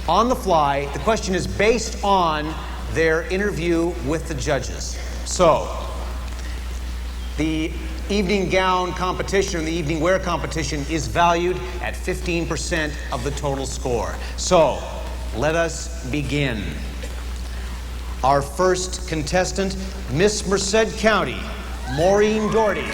on the fly. The question is based on their interview with the judges. So, the evening gown competition, or the evening wear competition, is valued at 15% of the total score. So, let us begin. Our first contestant, Miss Merced County, Maureen Doherty.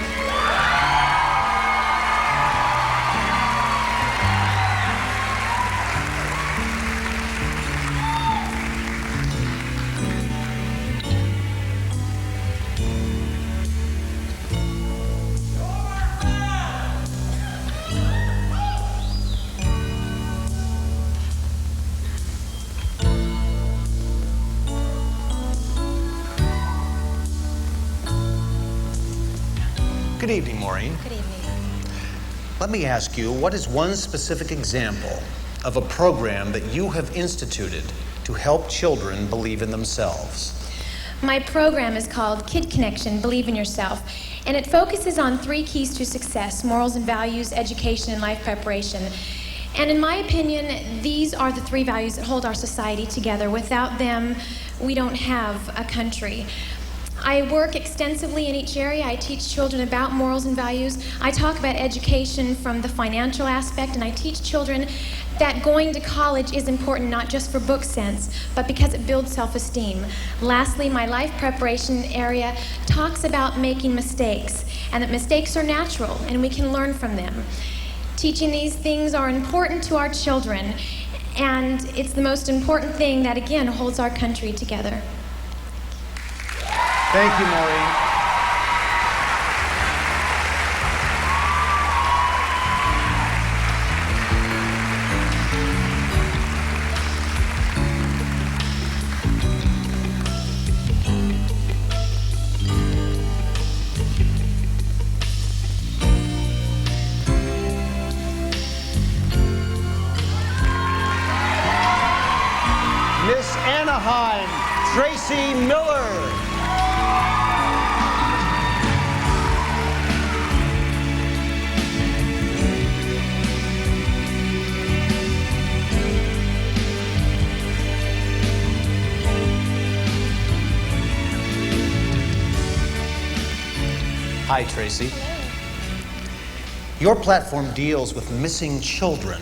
Good evening, Maureen. Good evening. Let me ask you, what is one specific example of a program that you have instituted to help children believe in themselves? My program is called Kid Connection, Believe in Yourself, and it focuses on 3 keys to success: morals and values, education, and life preparation. And in my opinion, these are the 3 values that hold our society together. Without them, we don't have a country. I work extensively in each area. I teach children about morals and values. I talk about education from the financial aspect, and I teach children that going to college is important not just for book sense, but because it builds self-esteem. Lastly, my life preparation area talks about making mistakes, and that mistakes are natural, and we can learn from them. Teaching these things are important to our children, and it's the most important thing that, again, holds our country together. Thank you, Maureen. Miss Anaheim, Tracy Miller. Hi, Tracy. Your platform deals with missing children.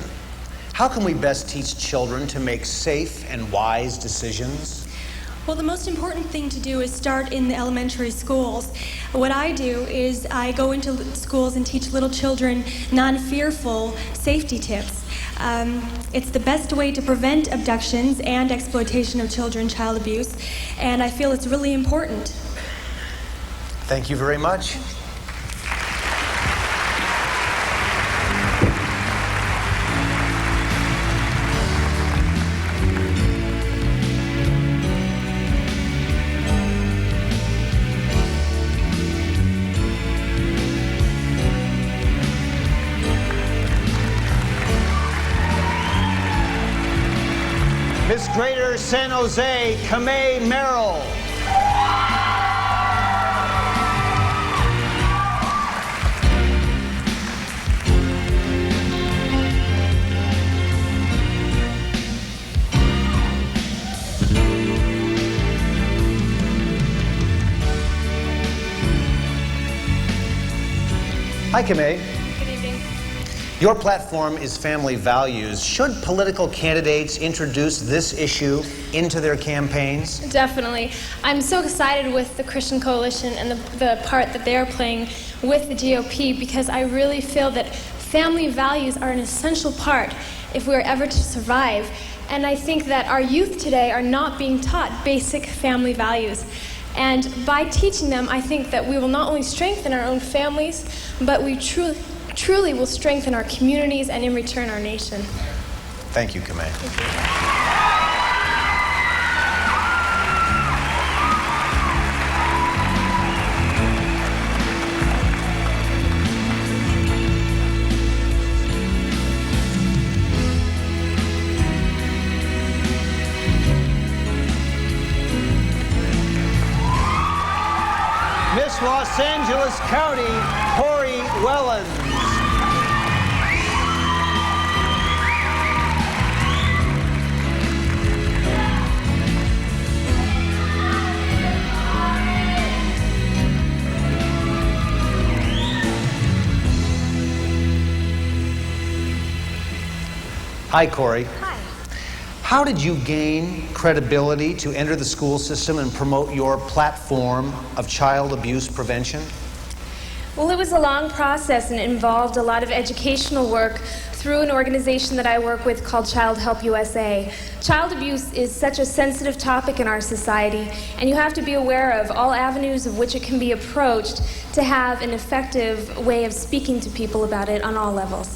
How can we best teach children to make safe and wise decisions? Well, the most important thing to do is start in the elementary schools. What I do is I go into schools and teach little children non-fearful safety tips. It's the best way to prevent abductions and exploitation of children, child abuse, and I feel it's really important. Thank you very much. Miss Greater San Jose, Kamei Merrill. Hi, Kamei. Good evening. Your platform is family values. Should political candidates introduce this issue into their campaigns? Definitely. I'm so excited with the Christian Coalition and the part that they're playing with the GOP because I really feel that family values are an essential part if we're ever to survive. And I think that our youth today are not being taught basic family values. And by teaching them, I think that we will not only strengthen our own families, but we truly will strengthen our communities and in return our nation. Thank you, Kamei. Miss Los Angeles County, Corey Wellens. Hi, Corey. Hi. How did you gain credibility to enter the school system and promote your platform of child abuse prevention? Well, it was a long process and it involved a lot of educational work through an organization that I work with called Child Help USA. Child abuse is such a sensitive topic in our society, and you have to be aware of all avenues of which it can be approached to have an effective way of speaking to people about it on all levels.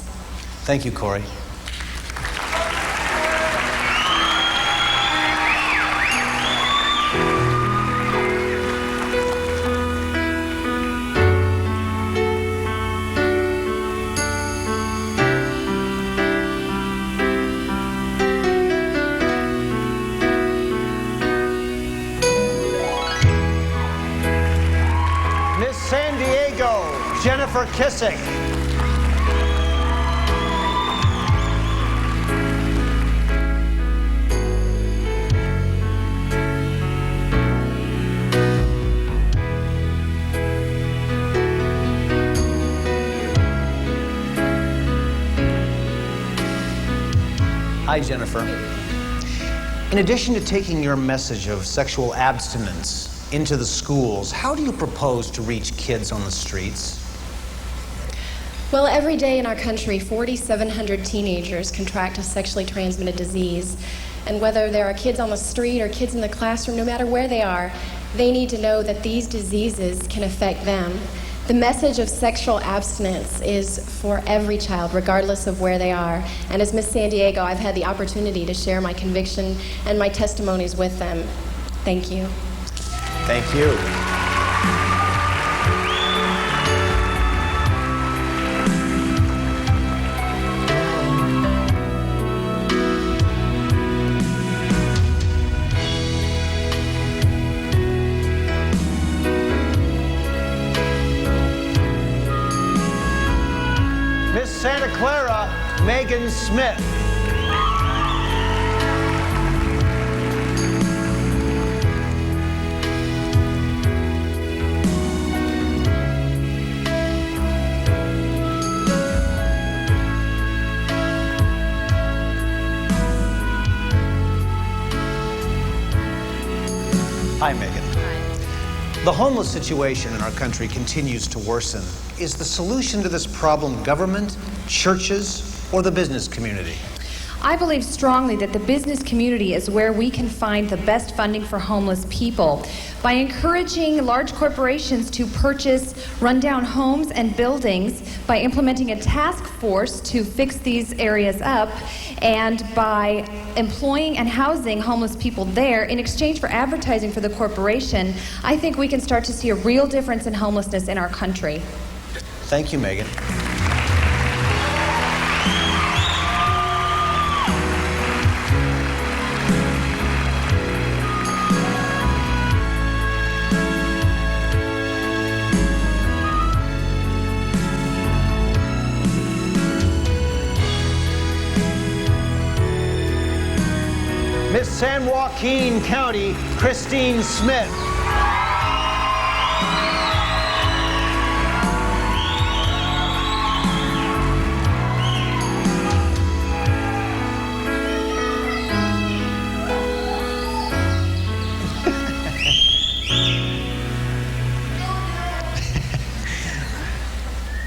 Thank you, Corey. San Diego, Jennifer Kissick. Hi, Jennifer. In addition to taking your message of sexual abstinence into the schools, how do you propose to reach kids on the streets? Well, every day in our country, 4,700 teenagers contract a sexually transmitted disease. And whether there are kids on the street or kids in the classroom, no matter where they are, they need to know that these diseases can affect them. The message of sexual abstinence is for every child, regardless of where they are. And as Miss San Diego, I've had the opportunity to share my conviction and my testimonies with them. Thank you. Thank you. Miss Santa Clara, Megan Smith. Hi, Megan. Hi. The homeless situation in our country continues to worsen. Is the solution to this problem government, churches, or the business community? I believe strongly that the business community is where we can find the best funding for homeless people. By encouraging large corporations to purchase rundown homes and buildings, by implementing a task force to fix these areas up, and by employing and housing homeless people there in exchange for advertising for the corporation, I think we can start to see a real difference in homelessness in our country. Thank you, Megan. Miss San Joaquin County, Christine Smith.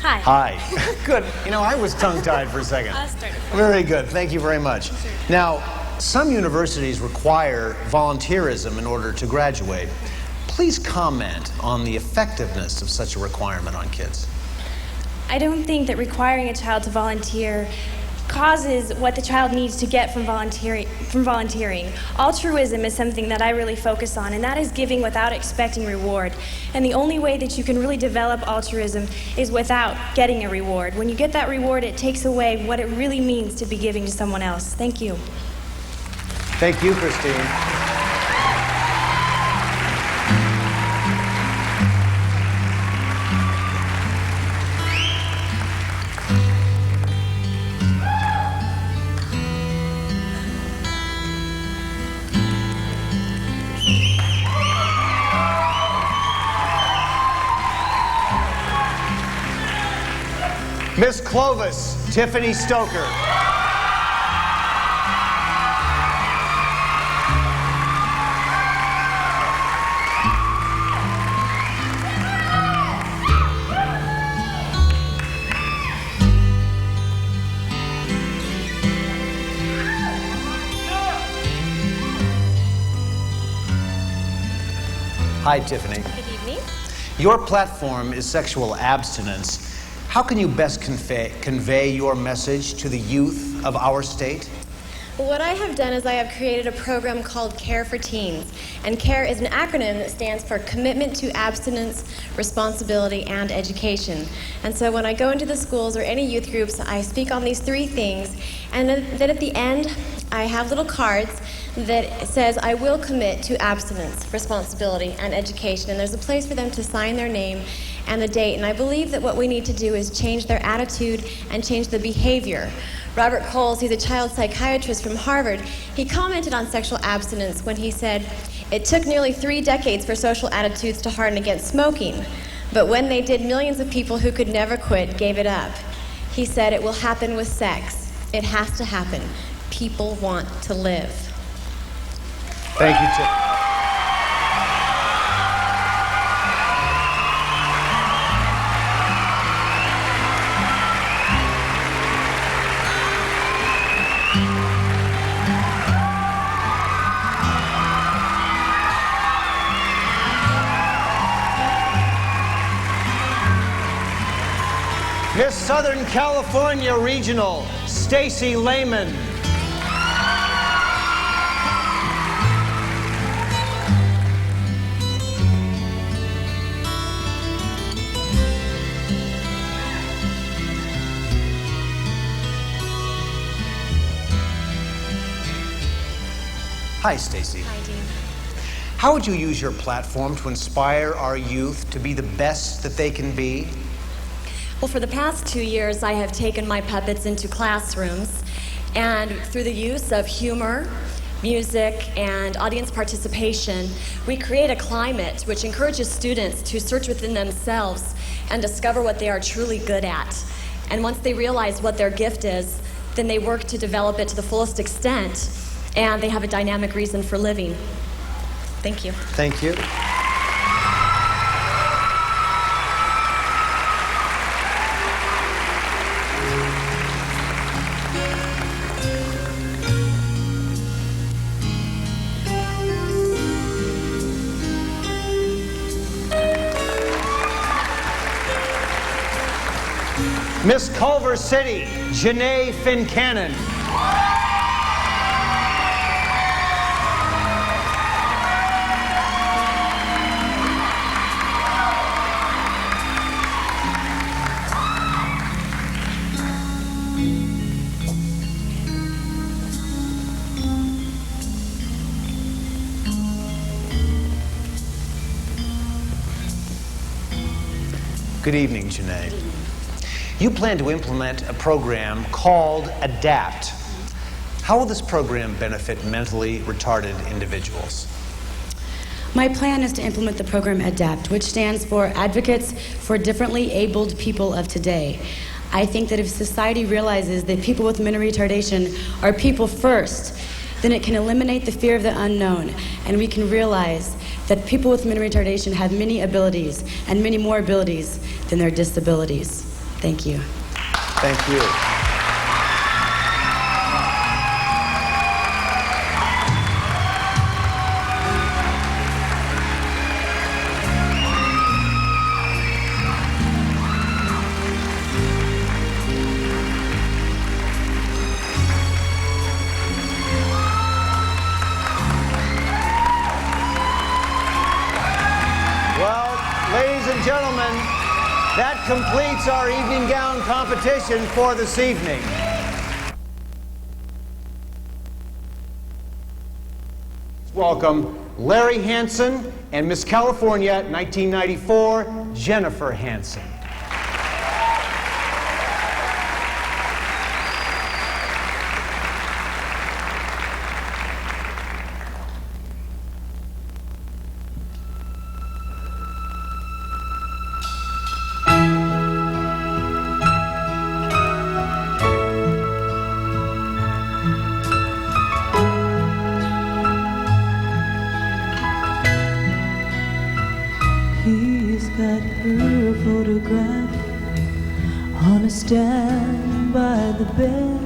Hi. Hi. Good. You know, I was tongue-tied for a second. Very good. Thank you very much. Now, some universities require volunteerism in order to graduate. Please comment on the effectiveness of such a requirement on kids. I don't think that requiring a child to volunteer causes what the child needs to get from volunteering. Altruism is something that I really focus on, and that is giving without expecting reward. And the only way that you can really develop altruism is without getting a reward. When you get that reward, it takes away what it really means to be giving to someone else. Thank you. Thank you, Christine. Miss Clovis, Tiffany Stoker. Hi, Tiffany. Good evening. Your platform is sexual abstinence. How can you best convey your message to the youth of our state? What I have done is I have created a program called CARE for Teens. And CARE is an acronym that stands for Commitment to Abstinence, Responsibility, and Education. And so when I go into the schools or any youth groups, I speak on these three things. And then at the end, I have little cards that says, I will commit to abstinence, responsibility, and education. And there's a place for them to sign their name and the date. And I believe that what we need to do is change their attitude and change the behavior. Robert Coles, he's a child psychiatrist from Harvard, he commented on sexual abstinence when he said, it took nearly 3 decades for social attitudes to harden against smoking. But when they did, millions of people who could never quit gave it up. He said, it will happen with sex. It has to happen. People want to live. Thank you, Tiff. Miss Southern California Regional, Stacy Lehman. Hi, Stacy. Hi, Dean. How would you use your platform to inspire our youth to be the best that they can be? Well, for the past 2 years, I have taken my puppets into classrooms, and through the use of humor, music, and audience participation, we create a climate which encourages students to search within themselves and discover what they are truly good at. And once they realize what their gift is, then they work to develop it to the fullest extent, and they have a dynamic reason for living. Thank you. Thank you. Miss Culver City, Janae Fincannon. Good evening, Janae. You plan to implement a program called ADAPT. How will this program benefit mentally retarded individuals? My plan is to implement the program ADAPT, which stands for Advocates for Differently Abled People of Today. I think that if society realizes that people with mental retardation are people first, then it can eliminate the fear of the unknown, and we can realize that people with mental retardation have many abilities, and many more abilities than their disabilities. Thank you. Thank you. Well, ladies and gentlemen, that completes our evening gown competition for this evening. Welcome Larry Hansen and Miss California 1994, Jennifer Hansen. He's got her photograph on a stand by the bed,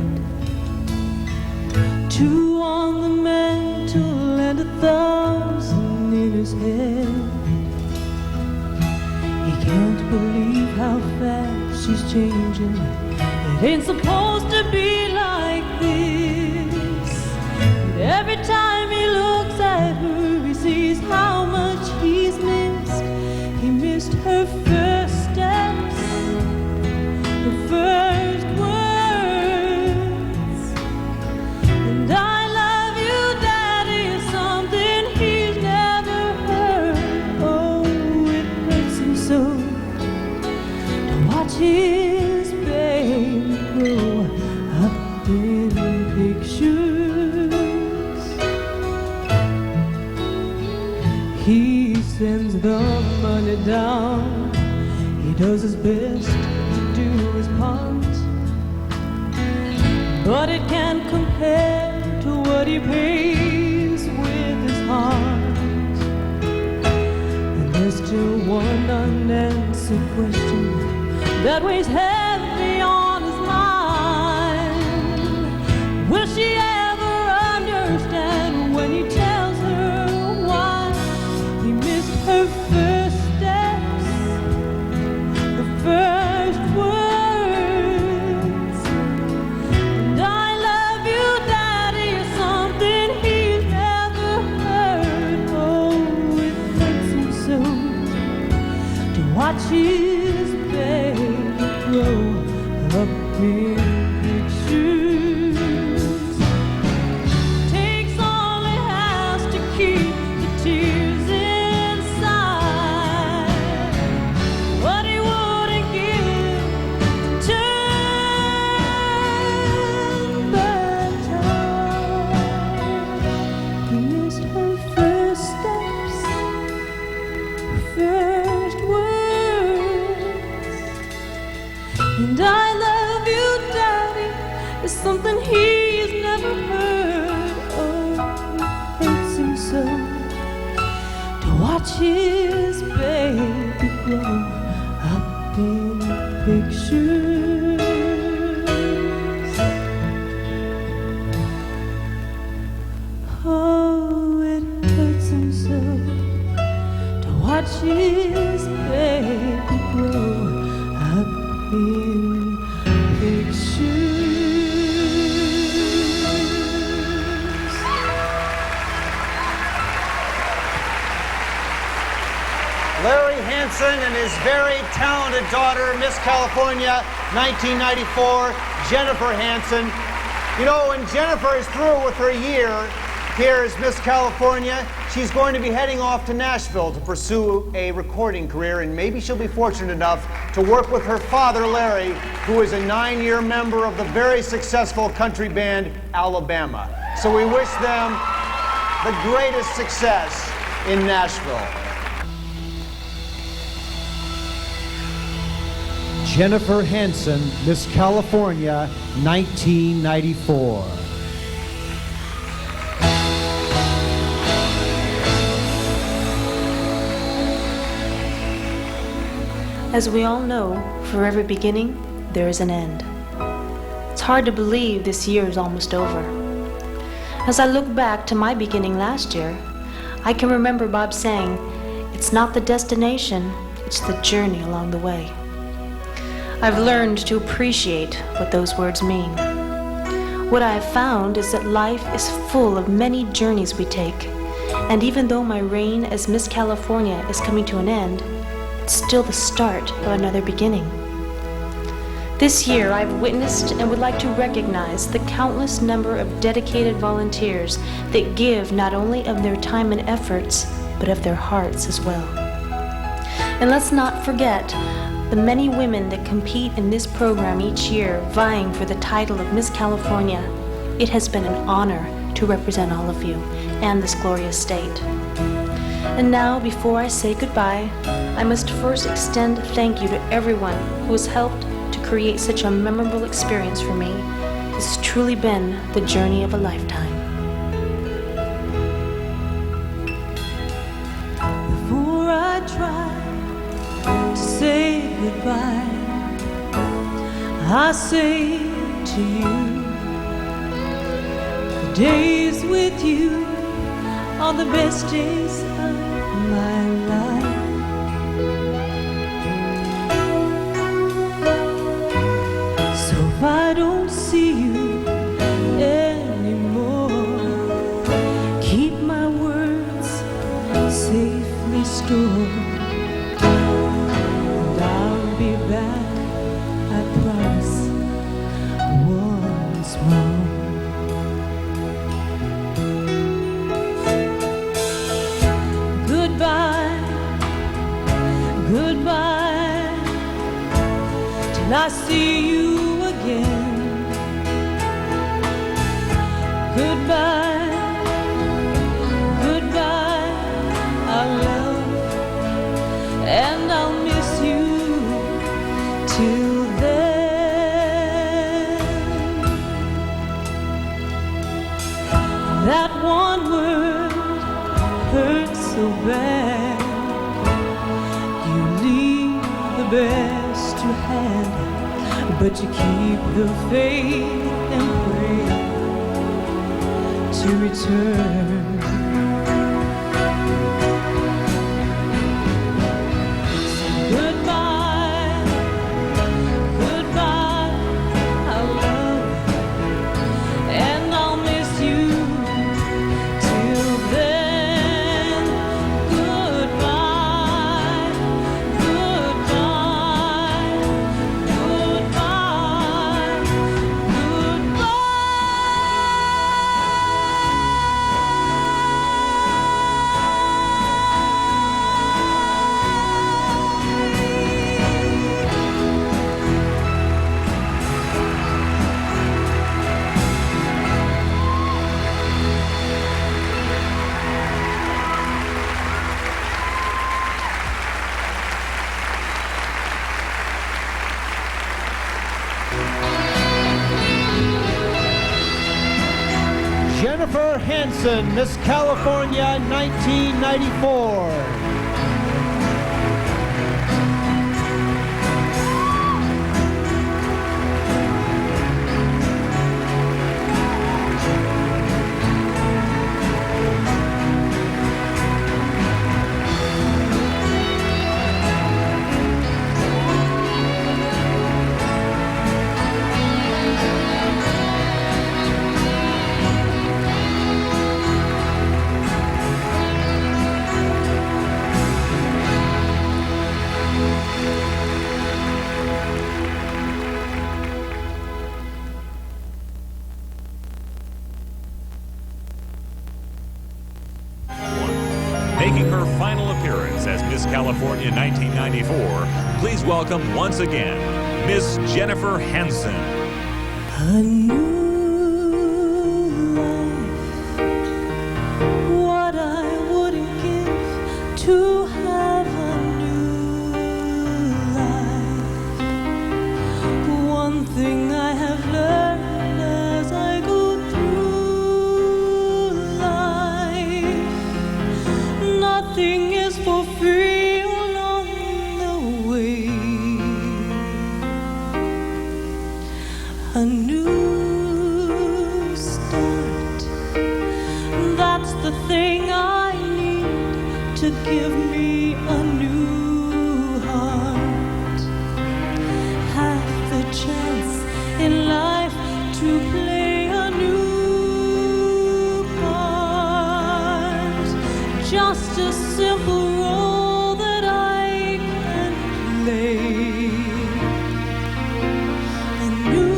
2 on the mantle and 1,000 in his head. He can't believe how fast she's changing. It ain't supposed to be like this. And every time he looks at her, he sees how much he's missed. He missed her first steps, her first words. And I love you, Daddy, is something he's never heard. Oh, it hurts him so to watch his baby grow up in pictures. He sends the money down. He does his best to do his part, but it can't compare to what he pays with his heart. And there's still one unanswered question that weighs heavy on his mind. Will she ever understand when he tells her why he missed her first steps, her first words? And I love you, Daddy, is something he's never heard. Oh, it hurts him so to watch his baby grow up in pictures. Takes all it has to keep the tears inside. What he wouldn't give to turn back time. He missed her first steps, her first words. glow up in pictures. Oh, it hurts him so to watch his baby grow up in pictures. Larry Hansen and his very talented daughter, Miss California 1994, Jennifer Hansen. You know, when Jennifer is through with her year here as Miss California, she's going to be heading off to Nashville to pursue a recording career, and maybe she'll be fortunate enough to work with her father, Larry, who is a 9-year member of the very successful country band Alabama. So we wish them the greatest success in Nashville. Jennifer Hansen, Miss California, 1994. As we all know, for every beginning, there is an end. It's hard to believe this year is almost over. As I look back to my beginning last year, I can remember Bob saying, "It's not the destination, it's the journey along the way." I've learned to appreciate what those words mean. What I have found is that life is full of many journeys we take, and even though my reign as Miss California is coming to an end, it's still the start of another beginning. This year, I've witnessed and would like to recognize the countless number of dedicated volunteers that give not only of their time and efforts, but of their hearts as well. And let's not forget the many women that compete in this program each year, vying for the title of Miss California. It has been an honor to represent all of you and this glorious state. And now, before I say goodbye, I must first extend thank you to everyone who has helped to create such a memorable experience for me. It's truly been the journey of a lifetime. Before I try to say goodbye, I say to you, the days with you are the best days of my life. So if I don't see you anymore, keep my words safely stored. Be back, I promise, once more. Goodbye, goodbye, till I see you again. Goodbye, goodbye, our love, and I'll miss you till then. That one word hurts so bad. You leave the best you had, but you keep the faith and pray to return. Jennifer Hansen, Miss California, 1994. Making her final appearance as Miss California 1994, please welcome once again, Miss Jennifer Hansen. A new life, what I wouldn't give to have a new life. One thing I have learned as I go through life, nothing is for free along the way. A new start, that's the thing I need to give me a new heart. Have the chance in life to play a new part. Just a simple role that I can play. A new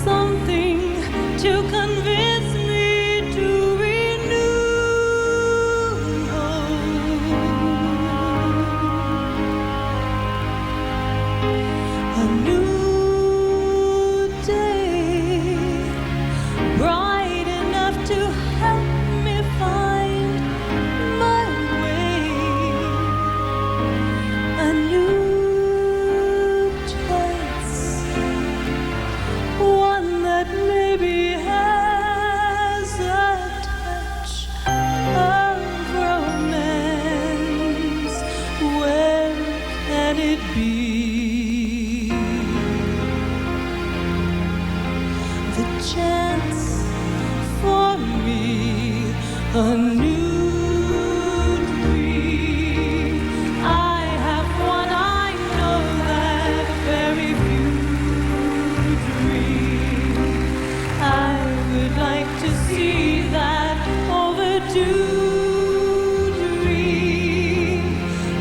something to convince me to renew. A new day, bright enough to help me find my way. A new chance, one that maybe has a touch of romance. Where can it be? The chance for me, a new dream. I have one, I know that very few dream. I would like to see that overdue dream,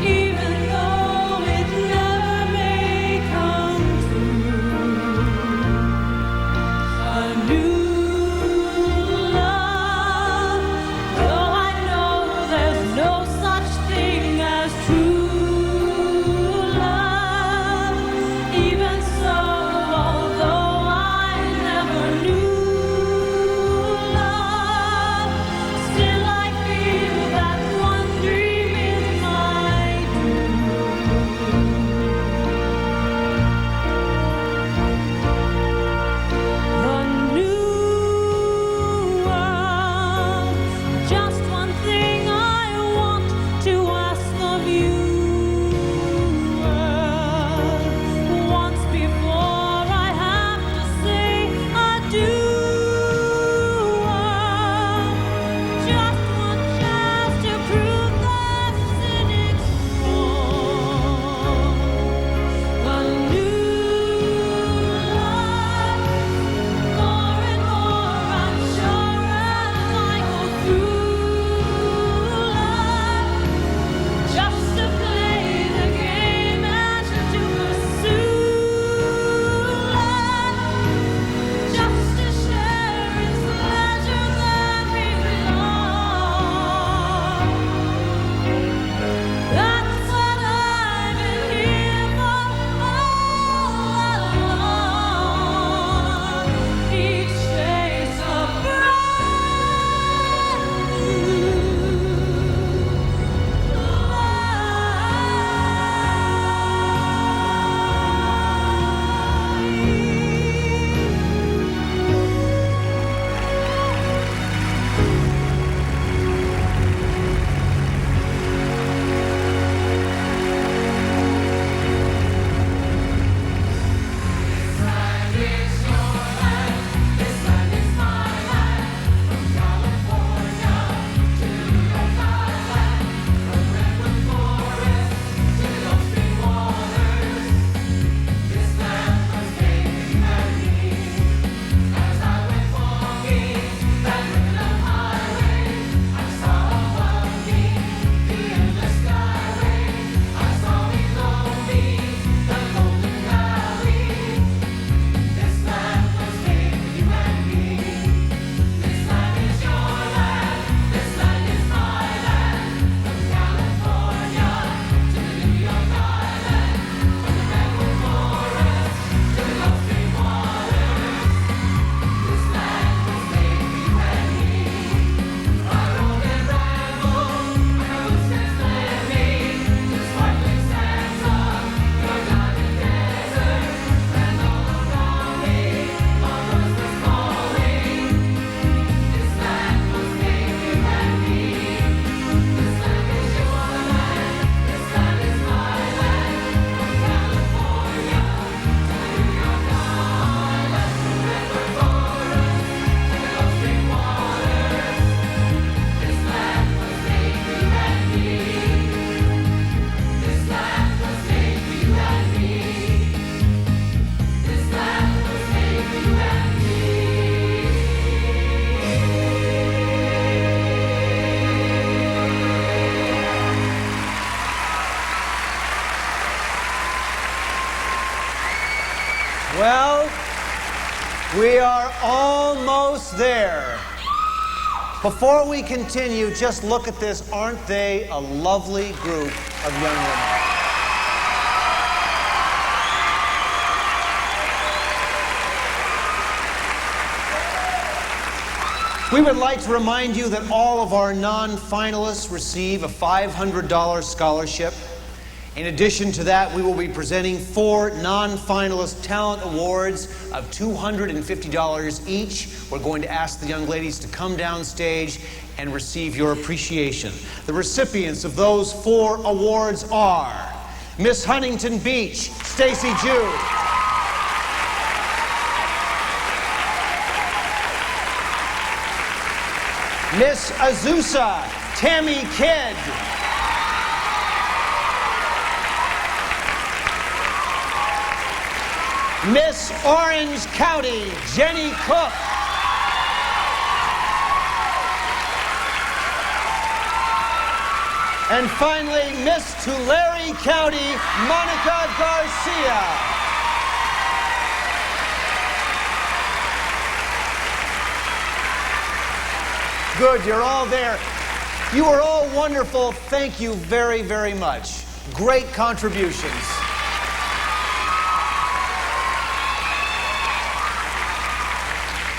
even though it never may come true. A new love, though I know We are almost there. Before we continue, just look at this. Aren't they a lovely group of young women? We would like to remind you that all of our non-finalists receive a $500 scholarship. In addition to that, we will be presenting 4 non-finalist talent awards of $250 each. We're going to ask the young ladies to come downstage and receive your appreciation. The recipients of those 4 awards are Miss Huntington Beach, Stacy Jude. Miss Azusa, Tammy Kidd. Miss Orange County, Jenny Cook. And finally, Miss Tulare County, Monica Garcia. Good, you're all there. You are all wonderful. Thank you very, very much. Great contributions.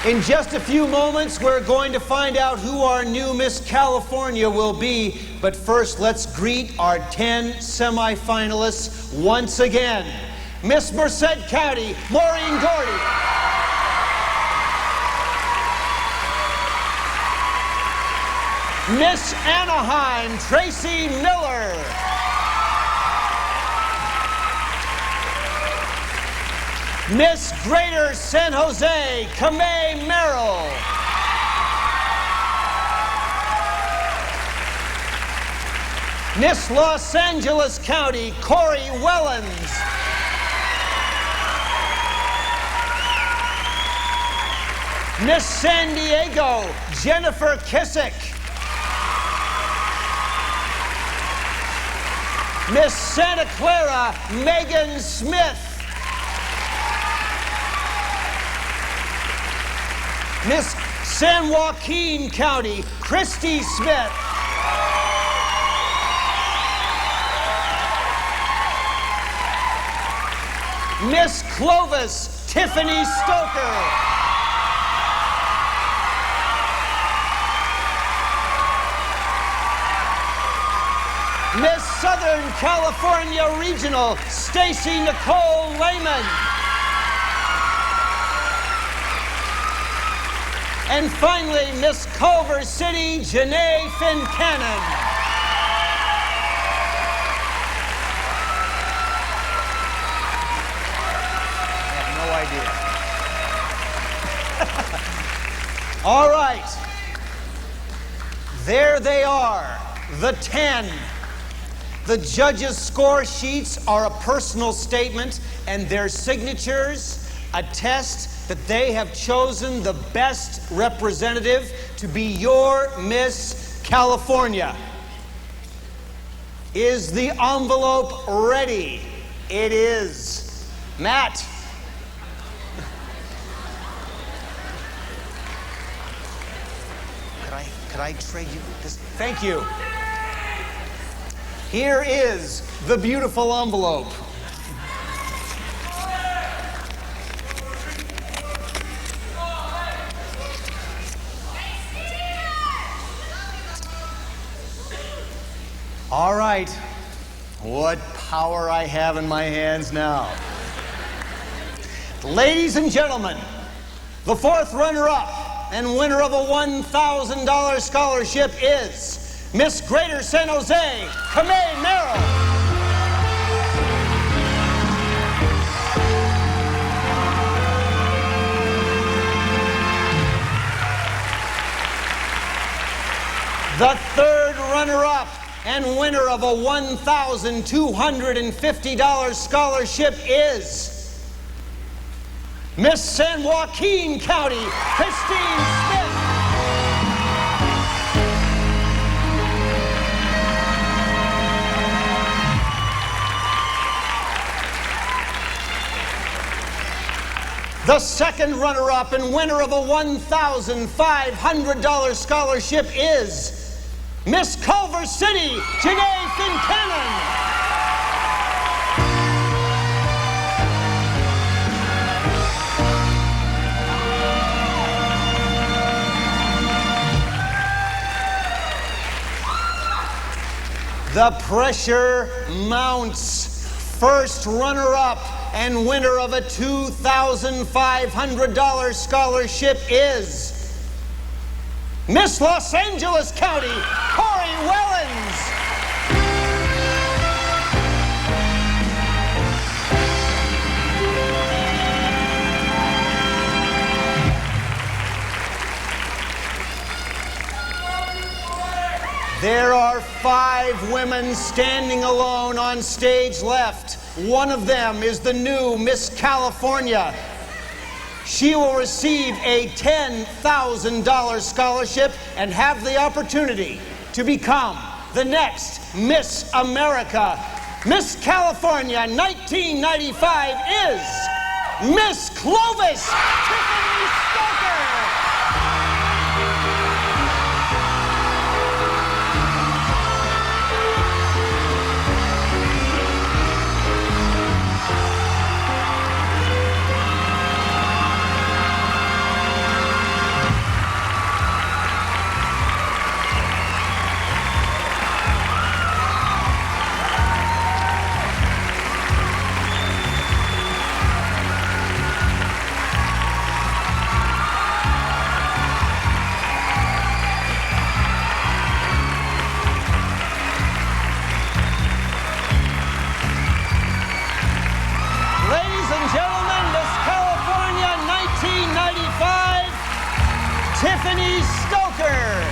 In just a few moments, we're going to find out who our new Miss California will be. But first, let's greet our 10 semifinalists once again. Miss Merced County, Maureen Gordy. Miss Anaheim, Tracy Miller. Miss Greater San Jose, Kamei Merrill. Miss Los Angeles County, Corey Wellens. Miss San Diego, Jennifer Kissick. Miss Santa Clara, Megan Smith. Miss San Joaquin County, Christy Smith. Miss Clovis, Tiffany Stoker. Miss Southern California Regional, Stacy Nicole Lehman. And finally, Miss Culver City, Janae Fincannon. I have no idea. All right. There they are, the 10. The judges' score sheets are a personal statement, and their signatures attest that they have chosen the best representative to be your Miss California. Is the envelope ready? It is. Matt. Could I trade you this? Thank you. Here is the beautiful envelope. All right. What power I have in my hands now. Ladies and gentlemen, the 4th runner-up and winner of a $1,000 scholarship is Miss Greater San Jose, Kamei Merrill. The 3rd runner-up and winner of a $1,250 scholarship is Miss San Joaquin County, Christine Smith. The second runner-up and winner of a $1,500 scholarship is Miss Culver City, Janae Fincannon. The pressure mounts. First runner-up and winner of a $2,500 scholarship is Miss Los Angeles County, Corey Wellens. There are 5 women standing alone on stage left. One of them is the new Miss California. She will receive a $10,000 scholarship and have the opportunity to become the next Miss America. Miss California 1995 is Miss Clovis Tiffany Stoker. Tiffany Stoker.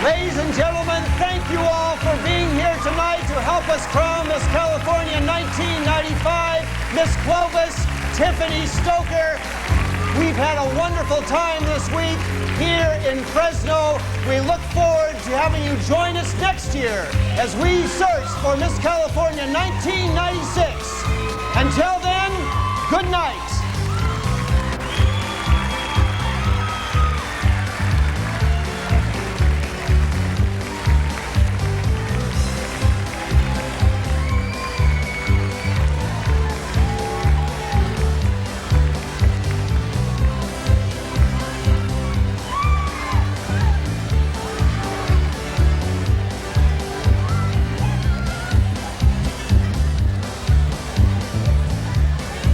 Ladies and gentlemen, thank you all for being here tonight to help us crown Miss California 1995, Miss Clovis Tiffany Stoker. We've had a wonderful time this week here in Fresno. We look forward to having you join us next year as we search for Miss California 1996. Until then, good night.